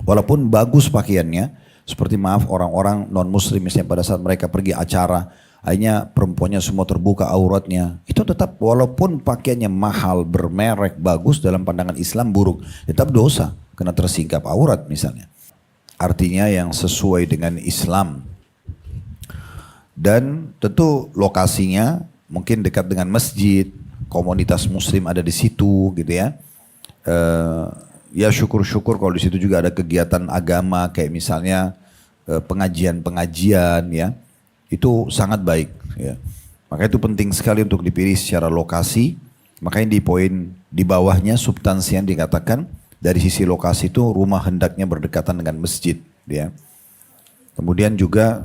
Walaupun bagus pakaiannya, seperti maaf orang-orang non-muslim misalnya pada saat mereka pergi acara, akhirnya perempuannya semua terbuka auratnya. Itu tetap walaupun pakaiannya mahal, bermerek, bagus dalam pandangan Islam buruk. Tetap dosa, kena tersingkap aurat misalnya. Artinya yang sesuai dengan Islam. Dan tentu lokasinya mungkin dekat dengan masjid, komunitas muslim ada di situ gitu ya. Ya syukur-syukur kalau di situ juga ada kegiatan agama kayak misalnya pengajian-pengajian ya. Itu sangat baik ya. Maka itu penting sekali untuk dipilih secara lokasi. Makanya di poin di bawahnya substansi yang dikatakan dari sisi lokasi itu rumah hendaknya berdekatan dengan masjid ya. Kemudian juga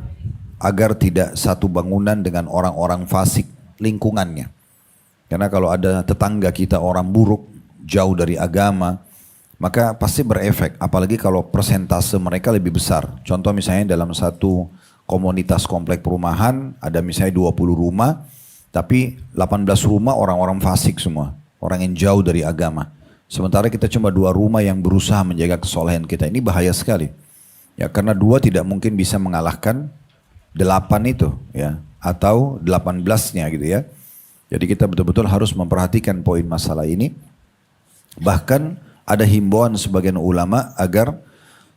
agar tidak satu bangunan dengan orang-orang fasik lingkungannya. Karena kalau ada tetangga kita orang buruk, jauh dari agama, maka pasti berefek. Apalagi kalau persentase mereka lebih besar. Contoh misalnya dalam satu komunitas komplek perumahan, ada misalnya 20 rumah, tapi 18 rumah orang-orang fasik semua. Orang yang jauh dari agama. Sementara kita cuma 2 rumah yang berusaha menjaga kesolehan kita. Ini bahaya sekali. Ya, karena 2 tidak mungkin bisa mengalahkan 8 itu ya, atau 18-nya gitu ya. Jadi kita betul-betul harus memperhatikan poin masalah ini. Bahkan ada himbauan sebagian ulama agar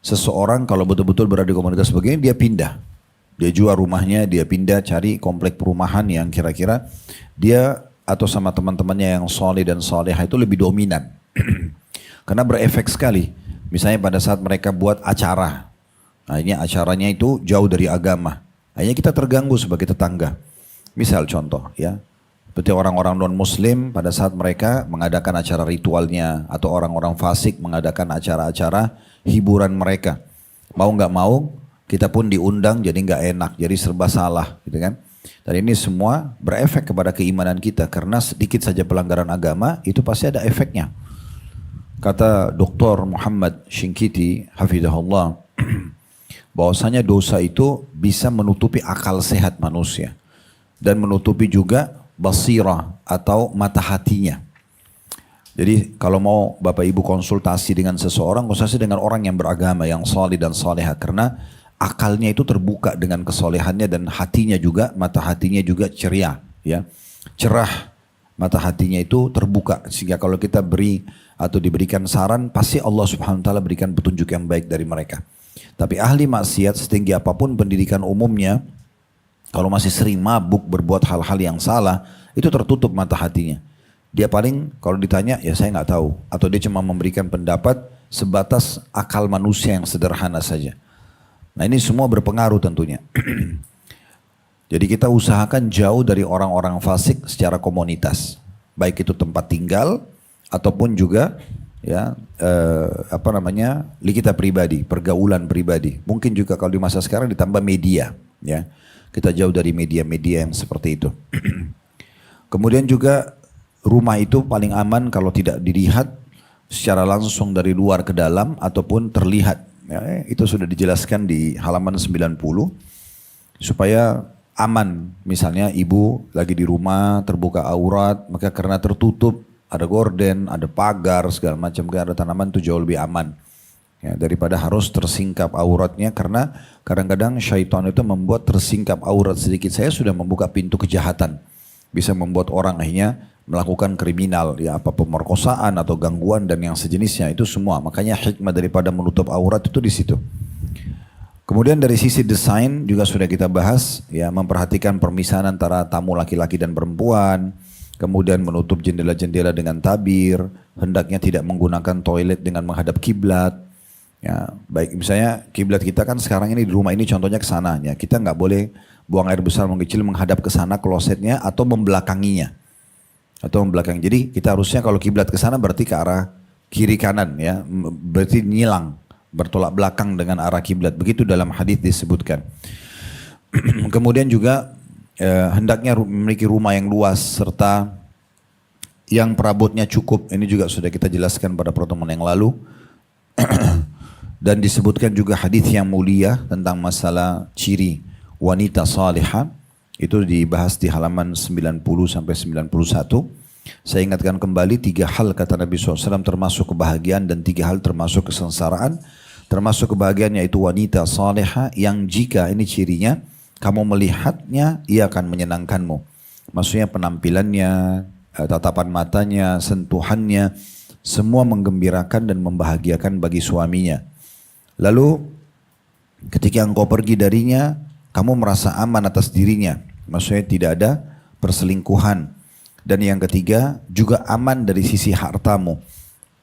seseorang kalau betul-betul berada di komunitas begini dia pindah. Dia jual rumahnya, dia pindah cari komplek perumahan yang kira-kira dia atau sama teman-temannya yang soleh dan solehah itu lebih dominan. Karena berefek sekali. Misalnya pada saat mereka buat acara. Akhirnya acaranya itu jauh dari agama. Akhirnya kita terganggu sebagai tetangga. Misal contoh ya, seperti orang-orang non-muslim pada saat mereka mengadakan acara ritualnya atau orang-orang fasik mengadakan acara-acara hiburan mereka. Mau nggak mau kita pun diundang jadi nggak enak, jadi serba salah gitu kan. Dan ini semua berefek kepada keimanan kita karena sedikit saja pelanggaran agama itu pasti ada efeknya. Kata Dr. Muhammad Shinkiti, hafidhahullah, bahwasanya dosa itu bisa menutupi akal sehat manusia dan menutupi juga basirah atau mata hatinya. Jadi kalau mau Bapak Ibu konsultasi dengan seseorang, konsultasi dengan orang yang beragama, yang salih dan salihah, karena akalnya itu terbuka dengan kesolehannya dan hatinya juga, mata hatinya juga ceria, ya, cerah. Mata hatinya itu terbuka sehingga kalau kita beri atau diberikan saran, pasti Allah Subhanahu Wa Taala berikan petunjuk yang baik dari mereka. Tapi ahli maksiat setinggi apapun pendidikan umumnya, kalau masih sering mabuk berbuat hal-hal yang salah, itu tertutup mata hatinya. Dia paling kalau ditanya, ya saya nggak tahu. Atau dia cuma memberikan pendapat sebatas akal manusia yang sederhana saja. Nah ini semua berpengaruh tentunya. Jadi kita usahakan jauh dari orang-orang fasik secara komunitas. Baik itu tempat tinggal, ataupun juga ya kita pribadi, pergaulan pribadi. Mungkin juga kalau di masa sekarang ditambah media, ya. Kita jauh dari media-media yang seperti itu. Kemudian juga rumah itu paling aman kalau tidak dilihat secara langsung dari luar ke dalam ataupun terlihat. Ya, itu sudah dijelaskan di halaman 90 supaya aman. Misalnya ibu lagi di rumah terbuka aurat, maka karena tertutup ada gorden, ada pagar segala macam, ada tanaman itu jauh lebih aman. Ya, daripada harus tersingkap auratnya karena kadang-kadang syaitan itu membuat tersingkap aurat sedikit. Saya sudah membuka pintu kejahatan. Bisa membuat orang akhirnya melakukan kriminal, ya apa pemerkosaan atau gangguan dan yang sejenisnya itu semua. Makanya hikmah daripada menutup aurat itu di situ. Kemudian dari sisi desain juga sudah kita bahas, ya memperhatikan permisahan antara tamu laki-laki dan perempuan. Kemudian menutup jendela-jendela dengan tabir, hendaknya tidak menggunakan toilet dengan menghadap kiblat. Ya, baik misalnya kiblat kita kan sekarang ini di rumah ini contohnya ke sana, ya kita nggak boleh buang air besar mengecil menghadap ke sana klosetnya atau membelakanginya. Atau membelakangi. Jadi kita harusnya kalau kiblat ke sana berarti ke arah kiri kanan ya, berarti nyilang, bertolak belakang dengan arah kiblat. Begitu dalam hadis disebutkan. Kemudian juga hendaknya memiliki rumah yang luas serta yang perabotnya cukup. Ini juga sudah kita jelaskan pada pertemuan yang lalu. Dan disebutkan juga hadis yang mulia tentang masalah ciri wanita salihah. Itu dibahas di halaman 90 sampai 91. Saya ingatkan kembali 3 hal kata Nabi SAW termasuk kebahagiaan dan 3 hal termasuk kesengsaraan. Termasuk kebahagiaan yaitu wanita salihah yang jika ini cirinya kamu melihatnya ia akan menyenangkanmu. Maksudnya penampilannya, tatapan matanya, sentuhannya semua menggembirakan dan membahagiakan bagi suaminya. Lalu ketika engkau pergi darinya kamu merasa aman atas dirinya. Maksudnya tidak ada perselingkuhan. Dan yang ketiga juga aman dari sisi hartamu.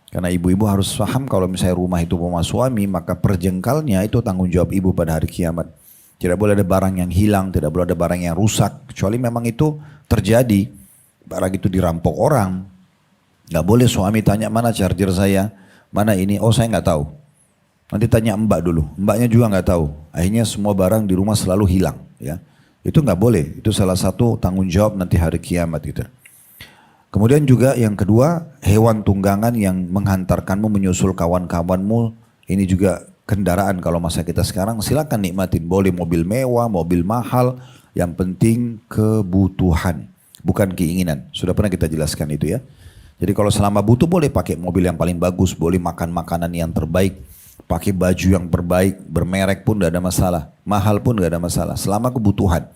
Karena ibu-ibu harus paham kalau misalnya rumah itu rumah suami, maka perjengkalnya itu tanggung jawab ibu pada hari kiamat. Tidak boleh ada barang yang hilang, tidak boleh ada barang yang rusak. Kecuali memang itu terjadi, barang itu dirampok orang. Gak boleh suami tanya mana charger saya, mana ini, oh saya gak tahu. Nanti tanya mbak dulu, mbaknya juga gak tahu. Akhirnya semua barang di rumah selalu hilang. Ya, itu gak boleh, itu salah satu tanggung jawab nanti hari kiamat gitu. Kemudian juga yang kedua, hewan tunggangan yang menghantarkanmu menyusul kawan-kawanmu. Ini juga kendaraan kalau masa kita sekarang silakan nikmatin. Boleh mobil mewah, mobil mahal. Yang penting kebutuhan, bukan keinginan. Sudah pernah kita jelaskan itu ya. Jadi kalau selama butuh boleh pakai mobil yang paling bagus. Boleh makan makanan yang terbaik. Pakai baju yang terbaik, bermerek pun tidak ada masalah. Mahal pun tidak ada masalah. Selama kebutuhan.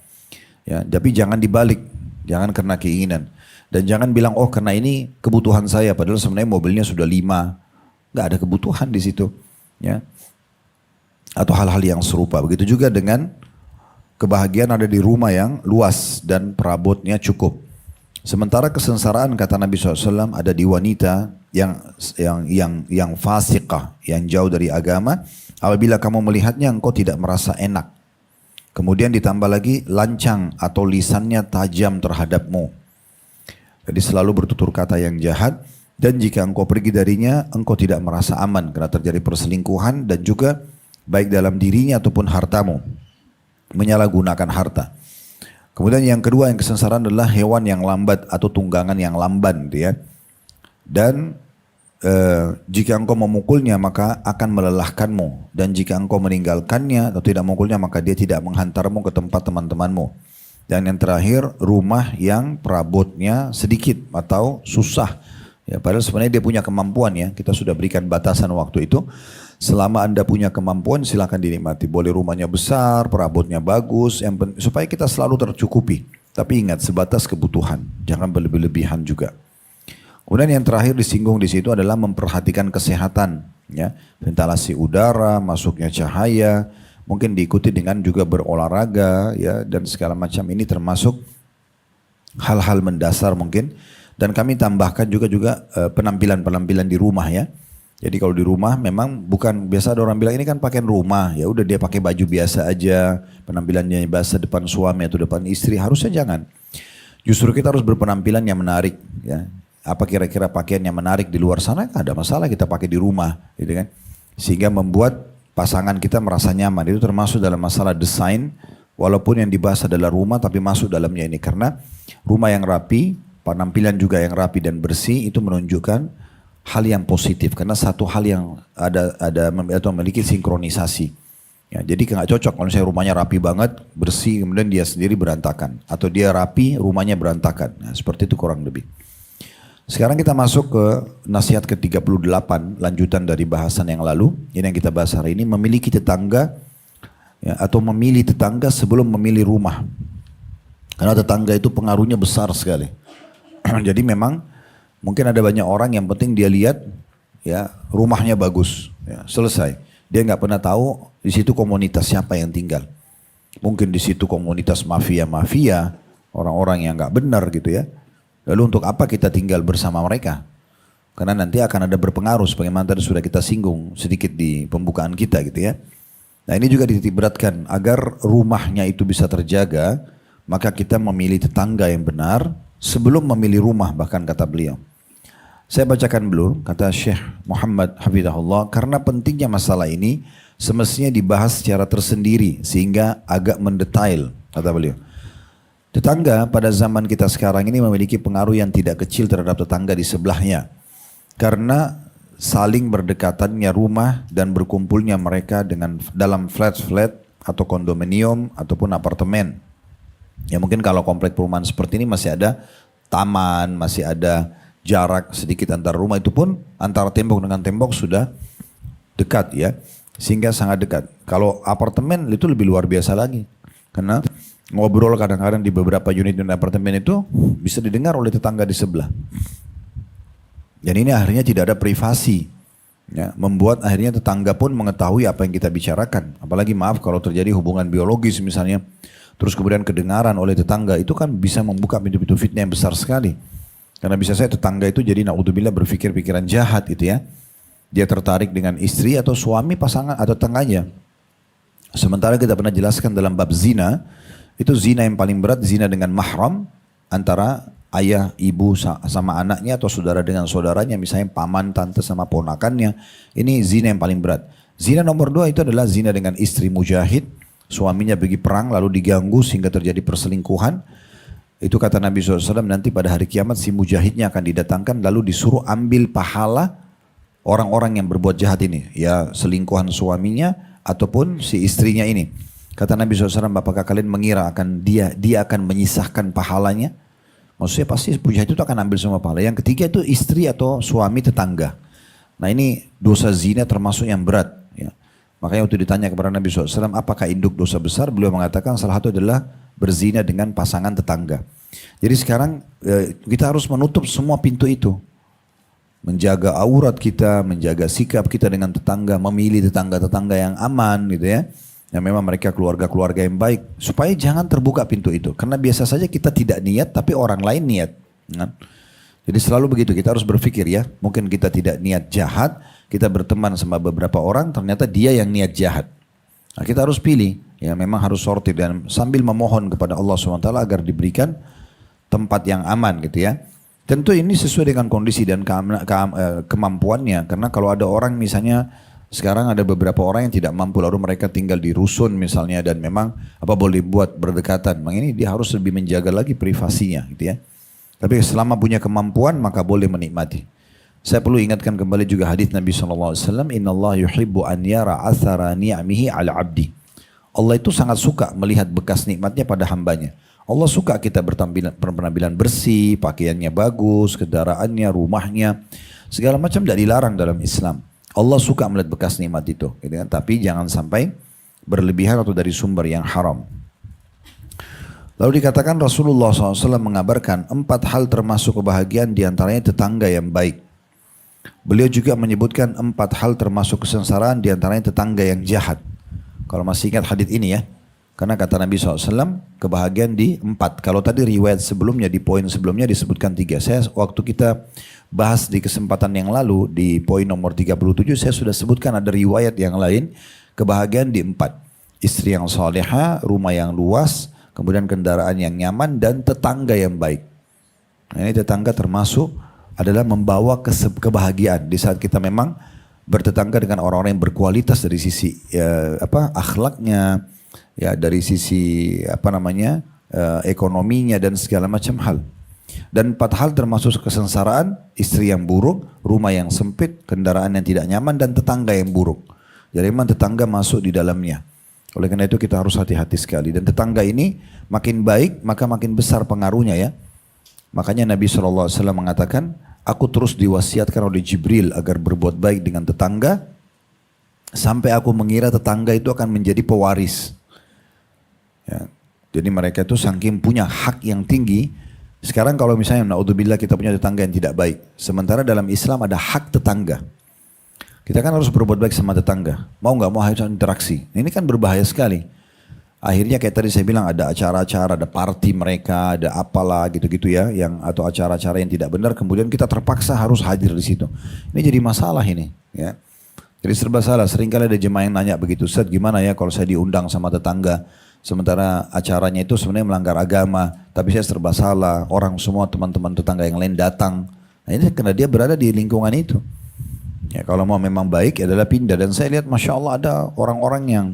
Ya, tapi jangan dibalik. Jangan karena keinginan. Dan jangan bilang, oh karena ini kebutuhan saya. Padahal sebenarnya mobilnya sudah 5. Nggak ada kebutuhan di situ. Ya. Atau hal-hal yang serupa. Begitu juga dengan kebahagiaan ada di rumah yang luas dan perabotnya cukup. Sementara kesengsaraan kata Nabi SAW ada di wanita yang fasikah, yang jauh dari agama. Apabila kamu melihatnya engkau tidak merasa enak. Kemudian ditambah lagi lancang atau lisannya tajam terhadapmu. Jadi selalu bertutur kata yang jahat dan jika engkau pergi darinya engkau tidak merasa aman karena terjadi perselingkuhan dan juga baik dalam dirinya ataupun hartamu. Menyalahgunakan harta. Kemudian yang kedua yang kesengsaraan adalah hewan yang lambat atau tunggangan yang lamban gitu ya. Dan jika engkau memukulnya maka akan melelahkanmu dan jika engkau meninggalkannya atau tidak memukulnya maka dia tidak menghantarmu ke tempat teman-temanmu. Dan yang terakhir rumah yang perabotnya sedikit atau susah. Ya, padahal sebenarnya dia punya kemampuan ya. Kita sudah berikan batasan waktu itu. Selama Anda punya kemampuan silakan dinikmati. Boleh rumahnya besar, perabotnya bagus. Supaya kita selalu tercukupi. Tapi ingat sebatas kebutuhan. Jangan berlebih-lebihan juga. Kemudian yang terakhir disinggung di situ adalah memperhatikan kesehatan. Ya, ventilasi udara, masuknya cahaya. Mungkin diikuti dengan juga berolahraga ya dan segala macam ini termasuk hal-hal mendasar mungkin dan kami tambahkan juga penampilan-penampilan di rumah ya. Jadi kalau di rumah memang bukan biasa ada orang bilang ini kan pakaian rumah ya udah dia pakai baju biasa aja penampilannya biasa depan suami atau depan istri harusnya jangan. Justru kita harus berpenampilan yang menarik ya. Apa kira-kira pakaian yang menarik di luar sana? Gak ada masalah kita pakai di rumah gitu kan. Sehingga membuat pasangan kita merasa nyaman. Itu termasuk dalam masalah desain. Walaupun yang dibahas adalah rumah tapi masuk dalamnya ini. Karena rumah yang rapi, penampilan juga yang rapi dan bersih itu menunjukkan hal yang positif. Karena satu hal yang ada atau memiliki sinkronisasi. Ya, jadi nggak cocok kalau misalnya rumahnya rapi banget, bersih, kemudian dia sendiri berantakan. Atau dia rapi, rumahnya berantakan. Nah, seperti itu kurang lebih. Sekarang kita masuk ke nasihat ke-38, lanjutan dari bahasan yang lalu. Ini yang kita bahas hari ini, memiliki tetangga ya, atau memilih tetangga sebelum memilih rumah. Karena tetangga itu pengaruhnya besar sekali. Jadi memang mungkin ada banyak orang yang penting dia lihat ya rumahnya bagus, ya, selesai. Dia nggak pernah tahu di situ komunitas siapa yang tinggal. Mungkin di situ komunitas mafia-mafia, orang-orang yang nggak benar gitu ya. Lalu untuk apa kita tinggal bersama mereka? Karena nanti akan ada berpengaruh sebagaimana tadi sudah kita singgung sedikit di pembukaan kita gitu ya. Nah ini juga dititik beratkan agar rumahnya itu bisa terjaga, maka kita memilih tetangga yang benar sebelum memilih rumah bahkan kata beliau. Saya bacakan dulu kata Syekh Muhammad Hafizahullah karena pentingnya masalah ini semestinya dibahas secara tersendiri sehingga agak mendetail kata beliau. Tetangga pada zaman kita sekarang ini memiliki pengaruh yang tidak kecil terhadap tetangga di sebelahnya. Karena saling berdekatannya rumah dan berkumpulnya mereka dengan dalam flat-flat atau kondominium ataupun apartemen. Ya mungkin kalau komplek perumahan seperti ini masih ada taman, masih ada jarak sedikit antara rumah itu pun antara tembok dengan tembok sudah dekat ya. Sehingga sangat dekat. Kalau apartemen itu lebih luar biasa lagi. Karena ngobrol kadang-kadang di beberapa unit apartemen itu bisa didengar oleh tetangga di sebelah. Dan ini akhirnya tidak ada privasi. Ya, membuat akhirnya tetangga pun mengetahui apa yang kita bicarakan. Apalagi maaf kalau terjadi hubungan biologis misalnya. Terus kemudian kedengaran oleh tetangga itu kan bisa membuka pintu-pintu fitnah yang besar sekali. Karena bisa saya tetangga itu jadi na'udzubillah berpikir pikiran jahat gitu ya. Dia tertarik dengan istri atau suami pasangan atau tetangganya. Sementara kita pernah jelaskan dalam bab zina, itu zina yang paling berat zina dengan mahram antara ayah, ibu sama anaknya atau saudara dengan saudaranya, misalnya paman, tante sama ponakannya. Ini zina yang paling berat. Zina nomor 2 itu adalah zina dengan istri mujahid, suaminya pergi perang lalu diganggu sehingga terjadi perselingkuhan. Itu kata Nabi SAW, nanti pada hari kiamat si mujahidnya akan didatangkan lalu disuruh ambil pahala orang-orang yang berbuat jahat ini. Ya selingkuhan suaminya ataupun si istrinya ini. Kata Nabi SAW, apakah kalian mengira akan dia akan menyisahkan pahalanya? Maksudnya pasti mujahid itu akan ambil semua pahala. Yang ketiga itu istri atau suami tetangga. Nah ini dosa zina termasuk yang berat. Ya. Makanya waktu ditanya kepada Nabi SAW, apakah induk dosa besar? Beliau mengatakan salah satu adalah berzina dengan pasangan tetangga. Jadi sekarang kita harus menutup semua pintu itu. Menjaga aurat kita, menjaga sikap kita dengan tetangga, memilih tetangga-tetangga yang aman gitu ya. Yang memang mereka keluarga-keluarga yang baik. Supaya jangan terbuka pintu itu. Karena biasa saja kita tidak niat tapi orang lain niat. Kan? Jadi selalu begitu, kita harus berpikir ya. Mungkin kita tidak niat jahat, kita berteman sama beberapa orang, ternyata dia yang niat jahat. Nah, kita harus pilih, ya memang harus sortir dan sambil memohon kepada Allah SWT agar diberikan tempat yang aman gitu ya. Tentu ini sesuai dengan kondisi dan kemampuannya. Karena kalau ada orang misalnya sekarang ada beberapa orang yang tidak mampu lalu mereka tinggal di rusun misalnya dan memang apa boleh buat berdekatan. Memang ini dia harus lebih menjaga lagi privasinya gitu ya. Tapi selama punya kemampuan maka boleh menikmati. Saya perlu ingatkan kembali juga hadis Nabi SAW. Inna Allah yuhibbu an yara athara ni'amihi ala abdi. Allah itu sangat suka melihat bekas nikmatnya pada hambanya. Allah suka kita berpenampilan bersih, pakaiannya bagus, kendaraannya, rumahnya, segala macam tidak dilarang dalam Islam. Allah suka melihat bekas nikmat itu, gitu kan? Tapi jangan sampai berlebihan atau dari sumber yang haram. Lalu dikatakan Rasulullah SAW mengabarkan 4 hal termasuk kebahagiaan diantaranya tetangga yang baik. Beliau juga menyebutkan 4 hal termasuk kesengsaraan diantaranya tetangga yang jahat. Kalau masih ingat hadis ini ya. Karena kata Nabi SAW, kebahagiaan di 4. Kalau tadi riwayat sebelumnya, di poin sebelumnya disebutkan 3. Saya waktu kita bahas di kesempatan yang lalu, di poin nomor 37, saya sudah sebutkan ada riwayat yang lain, kebahagiaan di 4. Istri yang salihah, rumah yang luas, kemudian kendaraan yang nyaman, dan tetangga yang baik. Nah, ini tetangga termasuk adalah membawa kebahagiaan di saat kita memang bertetangga dengan orang-orang yang berkualitas dari sisi akhlaknya, ya dari sisi ekonominya dan segala macam hal. Dan 4 hal termasuk kesengsaraan, istri yang buruk, rumah yang sempit, kendaraan yang tidak nyaman, dan tetangga yang buruk. Jadi memang tetangga masuk di dalamnya. Oleh karena itu kita harus hati-hati sekali. Dan tetangga ini makin baik maka makin besar pengaruhnya ya. Makanya Nabi SAW mengatakan, aku terus diwasiatkan oleh Jibril agar berbuat baik dengan tetangga, sampai aku mengira tetangga itu akan menjadi pewaris. Ya, jadi mereka itu saking punya hak yang tinggi. Sekarang kalau misalnya naudzubillah kita punya tetangga yang tidak baik, sementara dalam Islam ada hak tetangga. Kita kan harus berbuat baik sama tetangga. Mau nggak mau harus interaksi. Ini kan berbahaya sekali. Akhirnya kayak tadi saya bilang ada acara-acara, ada party mereka, ada apalah gitu-gitu ya, yang atau acara-acara yang tidak benar. Kemudian kita terpaksa harus hadir di situ. Ini jadi masalah ini. Ya. Jadi serba salah. Seringkali ada jemaah yang nanya begitu, Ustaz gimana ya kalau saya diundang sama tetangga? Sementara acaranya itu sebenarnya melanggar agama, tapi saya serba salah. Orang semua teman-teman tetangga yang lain datang. Nah ini karena dia berada di lingkungan itu. Ya kalau mau memang baik adalah pindah. Dan saya lihat Masya Allah ada orang-orang yang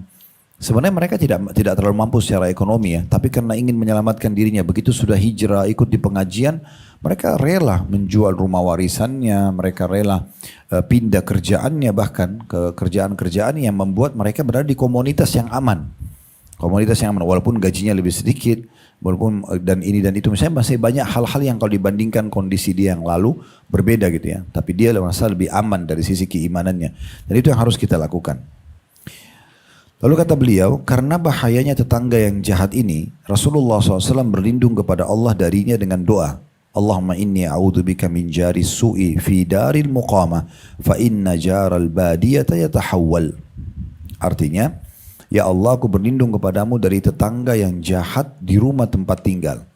sebenarnya mereka tidak terlalu mampu secara ekonomi ya. Tapi karena ingin menyelamatkan dirinya, begitu sudah hijrah ikut di pengajian, mereka rela menjual rumah warisannya, mereka rela pindah kerjaannya bahkan ke kerjaan-kerjaan yang membuat mereka berada di komunitas yang aman. Komunitas yang aman, walaupun gajinya lebih sedikit, walaupun dan ini dan itu, misalnya masih banyak hal-hal yang kalau dibandingkan kondisi dia yang lalu berbeda gitu ya. Tapi dia merasa lebih aman dari sisi keimanannya. Dan itu yang harus kita lakukan. Lalu kata beliau, karena bahayanya tetangga yang jahat ini, Rasulullah SAW berlindung kepada Allah darinya dengan doa. Allahumma inni a'udzubika min jari su'i fi daril muqamah fa inna jaral badiyata yatahawwal. Artinya, ya Allah, aku berlindung kepadamu dari tetangga yang jahat di rumah tempat tinggal.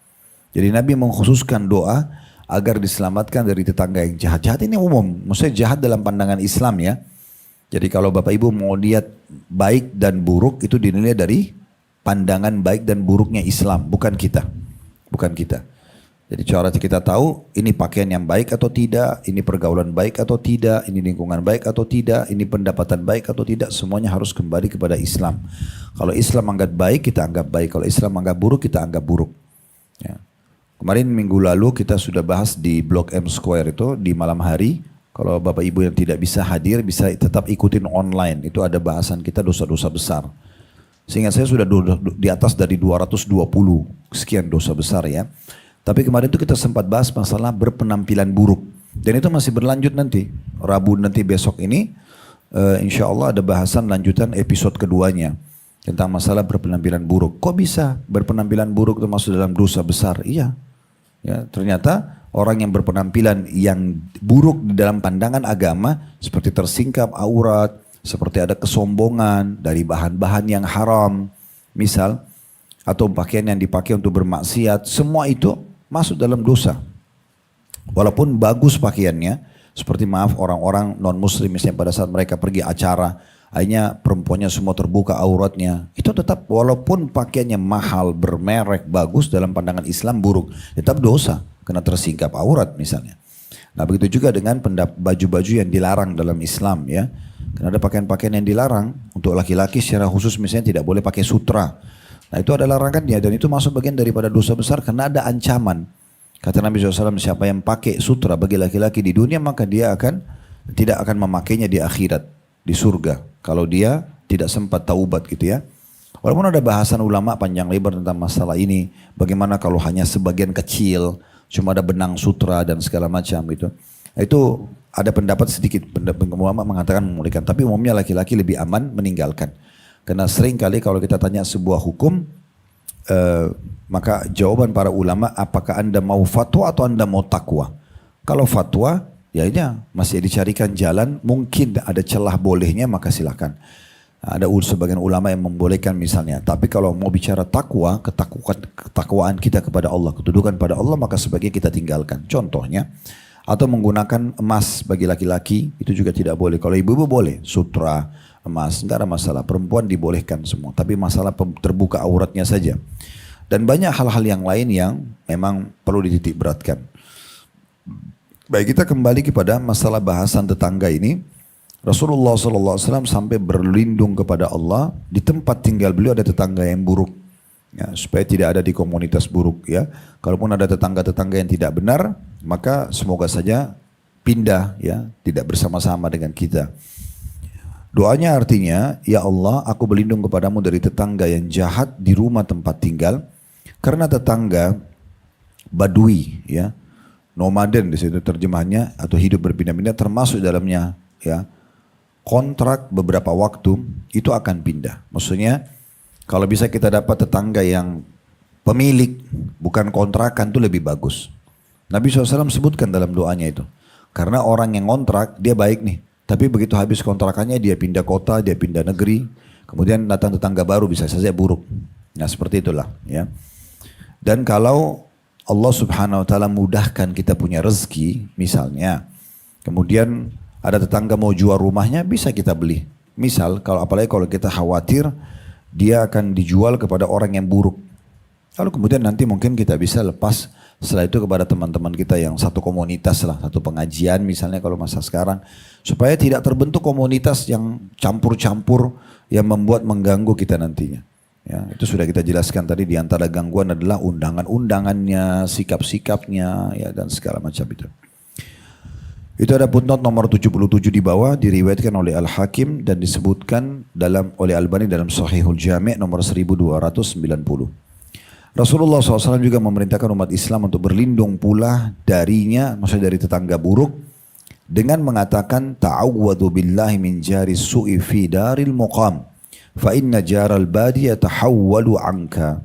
Jadi Nabi mengkhususkan doa agar diselamatkan dari tetangga yang jahat. Jahat ini umum, maksudnya jahat dalam pandangan Islam ya. Jadi kalau Bapak Ibu mau lihat baik dan buruk itu dinilai dari pandangan baik dan buruknya Islam, bukan kita. Bukan kita. Jadi cara kita tahu ini pakaian yang baik atau tidak, ini pergaulan baik atau tidak, ini lingkungan baik atau tidak, ini pendapatan baik atau tidak, semuanya harus kembali kepada Islam. Kalau Islam anggap baik, kita anggap baik. Kalau Islam anggap buruk, kita anggap buruk. Ya. Kemarin minggu lalu kita sudah bahas di Blok M Square itu di malam hari. Kalau Bapak Ibu yang tidak bisa hadir bisa tetap ikutin online. Itu ada bahasan kita dosa-dosa besar. Sehingga saya sudah di atas dari 220 sekian dosa besar ya. Tapi kemarin itu kita sempat bahas masalah berpenampilan buruk. Dan itu masih berlanjut nanti. Rabu nanti besok ini insya Allah ada bahasan lanjutan episode keduanya. Tentang masalah berpenampilan buruk. Kok bisa berpenampilan buruk itu masuk dalam dosa besar? Iya. Ya, ternyata orang yang berpenampilan yang buruk di dalam pandangan agama seperti tersingkap aurat, seperti ada kesombongan dari bahan-bahan yang haram, misal, atau pakaian yang dipakai untuk bermaksiat, semua itu masuk dalam dosa. Walaupun bagus pakaiannya, seperti maaf orang-orang non-muslim misalnya pada saat mereka pergi acara, akhirnya perempuannya semua terbuka auratnya. Itu tetap walaupun pakaiannya mahal, bermerek, bagus dalam pandangan Islam buruk. Tetap dosa, kena tersingkap aurat misalnya. Nah begitu juga dengan baju-baju yang dilarang dalam Islam ya. Karena ada pakaian-pakaian yang dilarang. Untuk laki-laki secara khusus misalnya tidak boleh pakai sutra. Nah itu ada larangannya dan itu masuk bagian daripada dosa besar karena ada ancaman. Kata Nabi SAW, siapa yang pakai sutra bagi laki-laki di dunia maka dia tidak akan memakainya di akhirat, di surga. Kalau dia tidak sempat taubat gitu ya. Walaupun ada bahasan ulama panjang lebar tentang masalah ini. Bagaimana kalau hanya sebagian kecil, cuma ada benang sutra dan segala macam gitu. Itu ada pendapat sedikit, pendapat ulama mengatakan memulihkan. Tapi umumnya laki-laki lebih aman meninggalkan. Karena sering kali kalau kita tanya sebuah hukum, maka jawaban para ulama, apakah anda mau fatwa atau anda mau takwa? Kalau fatwa, ya ini masih dicarikan jalan, mungkin ada celah bolehnya maka silakan. Ada sebagian ulama yang membolehkan misalnya. Tapi kalau mau bicara takwa, ketakwaan kita kepada Allah, kedudukan pada Allah, maka sebaiknya kita tinggalkan. Contohnya, atau menggunakan emas bagi laki-laki, itu juga tidak boleh. Kalau ibu-ibu boleh, sutra, emas, enggak ada masalah. Perempuan dibolehkan semua, tapi masalah terbuka auratnya saja. Dan banyak hal-hal yang lain yang memang perlu dititik beratkan. Baik, kita kembali kepada masalah bahasan tetangga ini. Rasulullah SAW sampai berlindung kepada Allah, di tempat tinggal beliau ada tetangga yang buruk, ya, supaya tidak ada di komunitas buruk. Ya, kalaupun ada tetangga-tetangga yang tidak benar, maka semoga saja pindah, ya, tidak bersama-sama dengan kita. Doanya artinya, ya Allah, aku berlindung kepadamu dari tetangga yang jahat di rumah tempat tinggal, karena tetangga badui, ya. Nomaden di situ terjemahnya atau hidup berpindah-pindah termasuk dalamnya ya kontrak beberapa waktu itu akan pindah. Maksudnya kalau bisa kita dapat tetangga yang pemilik bukan kontrakan itu lebih bagus. Nabi SAW sebutkan dalam doanya itu. Karena orang yang kontrak dia baik nih. Tapi begitu habis kontrakannya dia pindah kota, dia pindah negeri. Kemudian datang tetangga baru bisa saja buruk. Nah seperti itulah ya. Dan kalau Allah Subhanahu wa taala mudahkan kita punya rezeki misalnya. Kemudian ada tetangga mau jual rumahnya bisa kita beli. Misal apalagi kalau kita khawatir dia akan dijual kepada orang yang buruk. Lalu kemudian nanti mungkin kita bisa lepas setelah itu kepada teman-teman kita yang satu komunitas lah, satu pengajian misalnya kalau masa sekarang. Supaya tidak terbentuk komunitas yang campur-campur yang membuat mengganggu kita nantinya. Ya, itu sudah kita jelaskan tadi, di antara gangguan adalah undangan-undangannya, sikap-sikapnya, ya, dan segala macam itu. Itu ada footnote nomor 77 di bawah, diriwayatkan oleh Al-Hakim dan disebutkan oleh Albani dalam Sahihul Jami' nomor 1290. Rasulullah SAW juga memerintahkan umat Islam untuk berlindung pula darinya, maksudnya dari tetangga buruk, dengan mengatakan ta'awwadu billahi min jari su'i fi daril muqam. fa inna jaral badi yatahawwalu anka.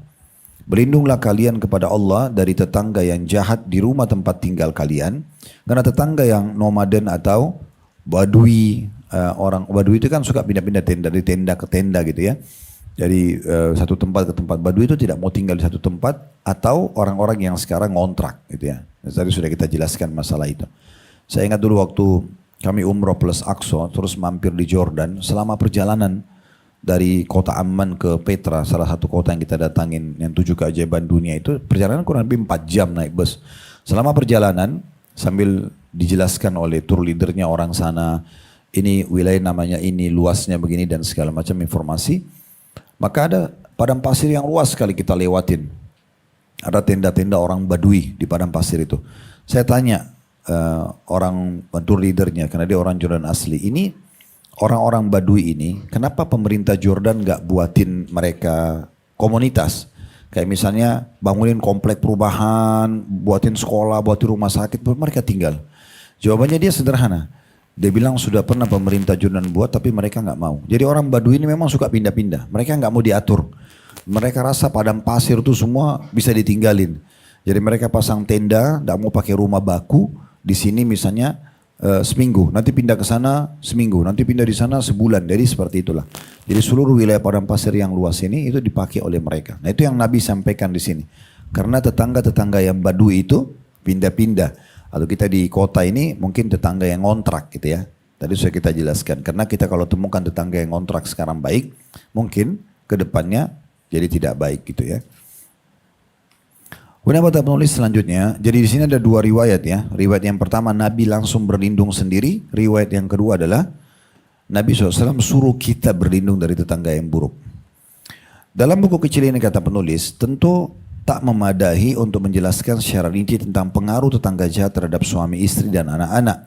Berlindunglah kalian kepada Allah dari tetangga yang jahat di rumah tempat tinggal kalian, karena tetangga yang nomaden atau badui, orang badui itu kan suka pindah-pindah tenda dari tenda ke tenda gitu ya. Jadi satu tempat ke tempat, badui itu tidak mau tinggal di satu tempat, atau orang-orang yang sekarang ngontrak gitu ya. Tadi sudah kita jelaskan masalah itu. Saya ingat dulu waktu kami umroh plus Aqsa terus mampir di Jordan, selama perjalanan dari kota Amman ke Petra, salah satu kota yang kita datangin yang 7 keajaiban dunia itu, perjalanan kurang lebih 4 jam naik bus. Selama perjalanan sambil dijelaskan oleh tour leadernya orang sana, ini wilayah namanya ini, luasnya begini dan segala macam informasi. Maka ada padang pasir yang luas sekali kita lewatin. Ada tenda-tenda orang Badui di padang pasir itu. Saya tanya orang tour leadernya, karena dia orang Jordan asli, ini orang-orang Badui ini, kenapa pemerintah Jordan gak buatin mereka komunitas? Kayak misalnya bangunin komplek perubahan, buatin sekolah, buatin rumah sakit, buat mereka tinggal. Jawabannya dia sederhana. Dia bilang sudah pernah pemerintah Jordan buat, tapi mereka gak mau. Jadi orang Badui ini memang suka pindah-pindah. Mereka gak mau diatur. Mereka rasa padang pasir itu semua bisa ditinggalin. Jadi mereka pasang tenda, gak mau pakai rumah baku. Di sini misalnya seminggu, nanti pindah ke sana seminggu, nanti pindah di sana sebulan. Jadi seperti itulah. Jadi seluruh wilayah padang pasir yang luas ini itu dipakai oleh mereka. Nah itu yang Nabi sampaikan di sini. Karena tetangga-tetangga yang Badui itu pindah-pindah. Atau kita di kota ini mungkin tetangga yang ngontrak gitu ya. Tadi sudah kita jelaskan. Karena kita kalau temukan tetangga yang ngontrak sekarang baik, mungkin ke depannya jadi tidak baik gitu ya. Kemudian kata penulis selanjutnya, jadi di sini ada 2 riwayat ya. Riwayat yang pertama Nabi langsung berlindung sendiri. Riwayat yang kedua adalah Nabi SAW suruh kita berlindung dari tetangga yang buruk. Dalam buku kecil ini kata penulis, tentu tak memadahi untuk menjelaskan secara rinci tentang pengaruh tetangga jahat terhadap suami istri dan anak-anak.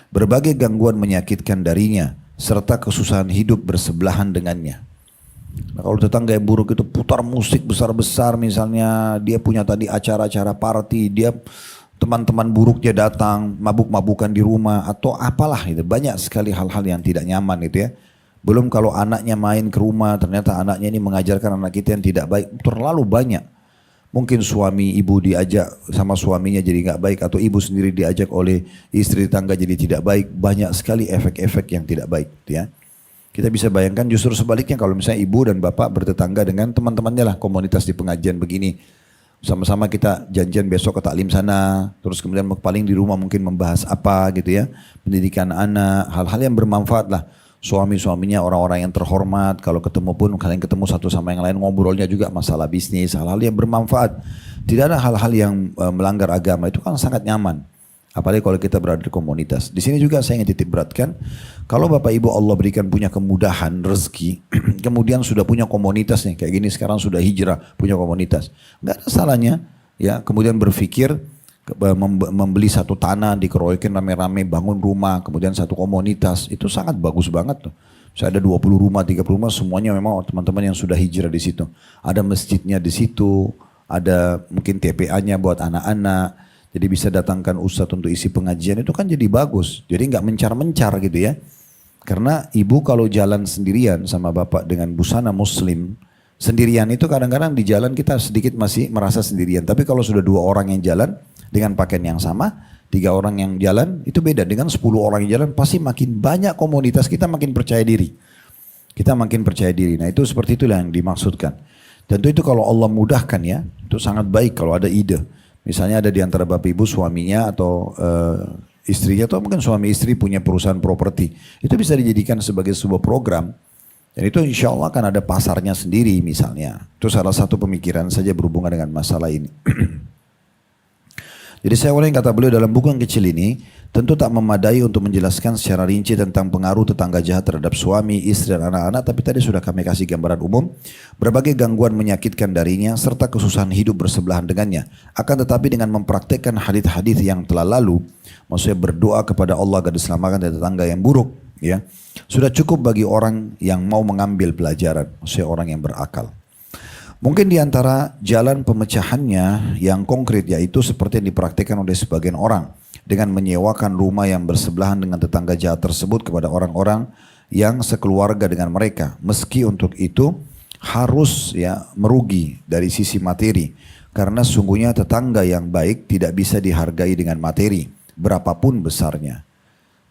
Berbagai gangguan menyakitkan darinya, serta kesusahan hidup bersebelahan dengannya. Nah, kalau tetangga yang buruk itu putar musik besar-besar misalnya, dia punya tadi acara-acara party, dia teman-teman buruknya datang, mabuk-mabukan di rumah atau apalah itu. Banyak sekali hal-hal yang tidak nyaman gitu ya. Belum kalau anaknya main ke rumah, ternyata anaknya ini mengajarkan anak kita yang tidak baik, terlalu banyak. Mungkin suami ibu diajak sama suaminya jadi nggak baik, atau ibu sendiri diajak oleh istri tetangga jadi tidak baik. Banyak sekali efek-efek yang tidak baik gitu ya. Kita bisa bayangkan justru sebaliknya kalau misalnya ibu dan bapak bertetangga dengan teman-temannya lah, komunitas di pengajian begini. Sama-sama kita janjian besok ke taklim sana, terus kemudian paling di rumah mungkin membahas apa gitu ya. Pendidikan anak, hal-hal yang bermanfaat lah. Suami-suaminya orang-orang yang terhormat, kalau ketemu pun kalian ketemu satu sama yang lain, ngobrolnya juga masalah bisnis, hal-hal yang bermanfaat. Tidak ada hal-hal yang melanggar agama, itu kan sangat nyaman. Apalagi kalau kita berada di komunitas. Di sini juga saya ingin titik beratkan, kalau Bapak Ibu Allah berikan punya kemudahan, rezeki, kemudian sudah punya komunitas nih, kayak gini sekarang sudah hijrah, punya komunitas. Nggak ada salahnya, ya kemudian berpikir membeli satu tanah, dikeroyokin rame-rame, bangun rumah, kemudian satu komunitas, itu sangat bagus banget tuh. Saya ada 20 rumah, 30 rumah, semuanya memang teman-teman yang sudah hijrah di situ. Ada masjidnya di situ, ada mungkin TPA-nya buat anak-anak. Jadi bisa datangkan ustadz untuk isi pengajian, itu kan jadi bagus. Jadi nggak mencar-mencar gitu ya. Karena ibu kalau jalan sendirian sama bapak dengan busana muslim, sendirian itu kadang-kadang di jalan kita sedikit masih merasa sendirian. Tapi kalau sudah 2 orang yang jalan dengan pakaian yang sama, 3 orang yang jalan, itu beda. Dengan 10 orang yang jalan pasti makin banyak komunitas, kita makin percaya diri. Kita makin percaya diri. Nah itu seperti itulah yang dimaksudkan. Tentu itu kalau Allah mudahkan ya, itu sangat baik kalau ada ide. Misalnya ada di antara bapak ibu suaminya atau istrinya, atau mungkin suami istri punya perusahaan properti. Itu bisa dijadikan sebagai sebuah program. Dan itu insya Allah akan ada pasarnya sendiri misalnya. Itu salah satu pemikiran saja berhubungan dengan masalah ini. Jadi saya ulangi kata beliau dalam buku yang kecil ini, tentu tak memadai untuk menjelaskan secara rinci tentang pengaruh tetangga jahat terhadap suami, istri, dan anak-anak. Tapi tadi sudah kami kasih gambaran umum. Berbagai gangguan menyakitkan darinya, serta kesusahan hidup bersebelahan dengannya. Akan tetapi dengan mempraktekkan hadis-hadis yang telah lalu, maksudnya berdoa kepada Allah agar diselamatkan dari tetangga yang buruk, ya, sudah cukup bagi orang yang mau mengambil pelajaran, maksudnya orang yang berakal. Mungkin di antara jalan pemecahannya yang konkret yaitu seperti yang dipraktikkan oleh sebagian orang dengan menyewakan rumah yang bersebelahan dengan tetangga jahat tersebut kepada orang-orang yang sekeluarga dengan mereka. Meski untuk itu harus ya merugi dari sisi materi. Karena sungguhnya tetangga yang baik tidak bisa dihargai dengan materi, berapapun besarnya.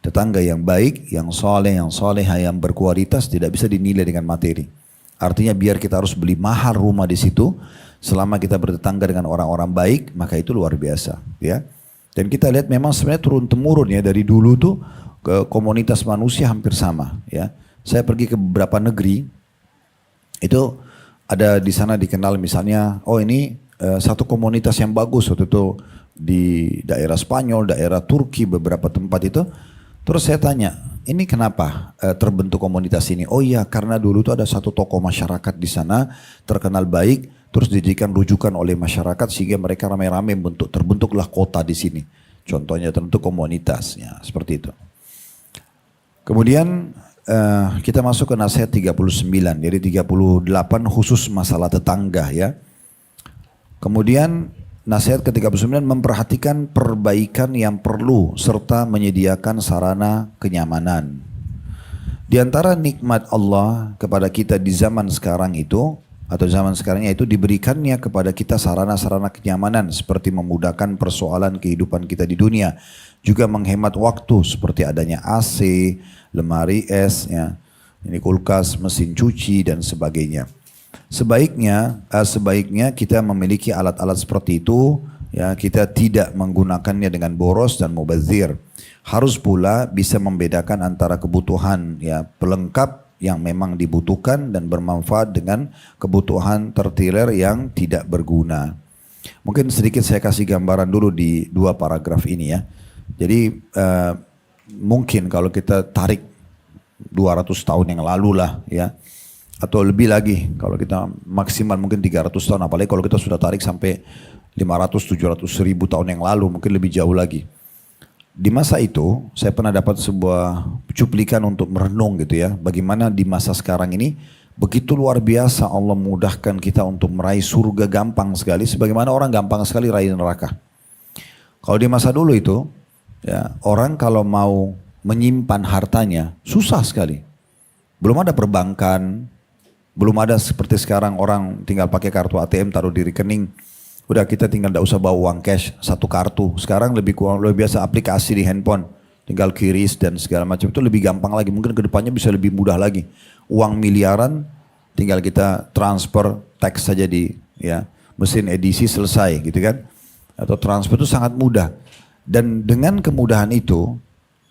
Tetangga yang baik, yang soleha, yang berkualitas tidak bisa dinilai dengan materi. Artinya biar kita harus beli mahal rumah di situ, selama kita bertetangga dengan orang-orang baik, maka itu luar biasa. Ya. Dan kita lihat memang sebenarnya turun-temurun ya dari dulu tuh ke komunitas manusia hampir sama. Ya. Saya pergi ke beberapa negeri, itu ada di sana dikenal misalnya, oh ini satu komunitas yang bagus waktu itu di daerah Spanyol, daerah Turki, beberapa tempat itu. Terus saya tanya, ini kenapa terbentuk komunitas ini? Oh iya, karena dulu tuh ada satu tokoh masyarakat di sana terkenal baik, terus dijadikan rujukan oleh masyarakat sehingga mereka ramai-ramai terbentuklah kota di sini. Contohnya terbentuk komunitas, ya seperti itu. Kemudian kita masuk ke nasihat 39, jadi 38 khusus masalah tetangga ya. Kemudian nasihat ke-39 memperhatikan perbaikan yang perlu serta menyediakan sarana kenyamanan. Di antara nikmat Allah kepada kita di zaman sekarang itu, atau zaman sekarangnya itu diberikannya kepada kita sarana-sarana kenyamanan seperti memudahkan persoalan kehidupan kita di dunia. Juga menghemat waktu seperti adanya AC, lemari es, ya, ini kulkas, mesin cuci dan sebagainya. Sebaiknya kita memiliki alat-alat seperti itu, ya kita tidak menggunakannya dengan boros dan mubazir. Harus pula bisa membedakan antara kebutuhan ya pelengkap yang memang dibutuhkan dan bermanfaat dengan kebutuhan tertiler yang tidak berguna. Mungkin sedikit saya kasih gambaran dulu di dua paragraf ini ya. Jadi mungkin kalau kita tarik 200 tahun yang lalu lah ya, atau lebih lagi kalau kita maksimal mungkin 300 tahun, apalagi kalau kita sudah tarik sampai 500-700 ribu tahun yang lalu, mungkin lebih jauh lagi. Di masa itu saya pernah dapat sebuah cuplikan untuk merenung gitu ya, bagaimana di masa sekarang ini begitu luar biasa Allah memudahkan kita untuk meraih surga gampang sekali, sebagaimana orang gampang sekali raih neraka. Kalau di masa dulu itu ya, orang kalau mau menyimpan hartanya susah sekali. Belum ada perbankan, belum ada seperti sekarang orang tinggal pakai kartu ATM taruh di rekening. Udah kita tinggal tidak usah bawa uang cash, satu kartu. Sekarang lebih biasa aplikasi di handphone. Tinggal kiris dan segala macam, itu lebih gampang lagi. Mungkin kedepannya bisa lebih mudah lagi. Uang miliaran tinggal kita transfer teks saja di ya mesin edisi selesai gitu kan. Atau transfer itu sangat mudah. Dan dengan kemudahan itu,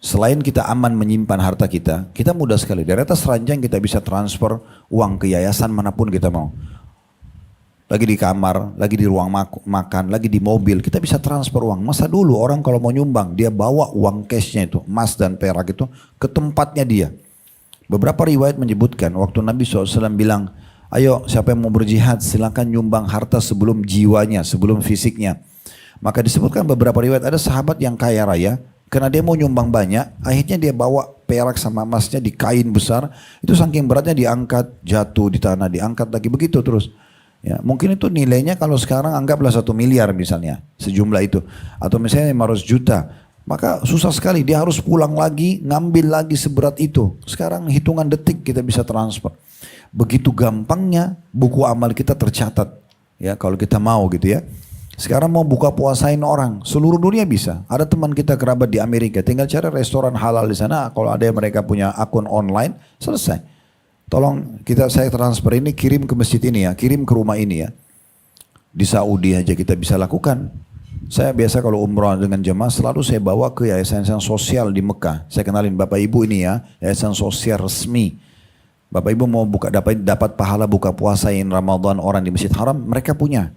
selain kita aman menyimpan harta kita, kita mudah sekali. Dari atas ranjang kita bisa transfer uang ke yayasan manapun kita mau. Lagi di kamar, lagi di ruang makan, lagi di mobil, kita bisa transfer uang. Masa dulu orang kalau mau nyumbang, dia bawa uang cashnya itu, emas dan perak itu, ke tempatnya dia. Beberapa riwayat menyebutkan, waktu Nabi SAW bilang, ayo siapa yang mau berjihad, silakan nyumbang harta sebelum jiwanya, sebelum fisiknya. Maka disebutkan beberapa riwayat, ada sahabat yang kaya raya, karena dia mau nyumbang banyak, akhirnya dia bawa perak sama emasnya di kain besar, itu saking beratnya diangkat, jatuh di tanah, diangkat lagi, begitu terus. Ya, mungkin itu nilainya kalau sekarang anggaplah 1 miliar misalnya, sejumlah itu. Atau misalnya 500 juta. Maka susah sekali, dia harus pulang lagi, ngambil lagi seberat itu. Sekarang hitungan detik kita bisa transfer. Begitu gampangnya buku amal kita tercatat. Ya, kalau kita mau gitu ya. Sekarang mau buka puasain orang, seluruh dunia bisa. Ada teman kita kerabat di Amerika, tinggal cari restoran halal di sana. Kalau ada yang mereka punya akun online, selesai. Tolong saya transfer ini, kirim ke masjid ini ya, kirim ke rumah ini ya. Di Saudi aja kita bisa lakukan. Saya biasa kalau umrah dengan jemaah selalu saya bawa ke yayasan sosial di Mekah. Saya kenalin Bapak Ibu ini ya, yayasan sosial resmi. Bapak Ibu mau dapat pahala buka puasain Ramadan orang di Masjid Haram, mereka punya.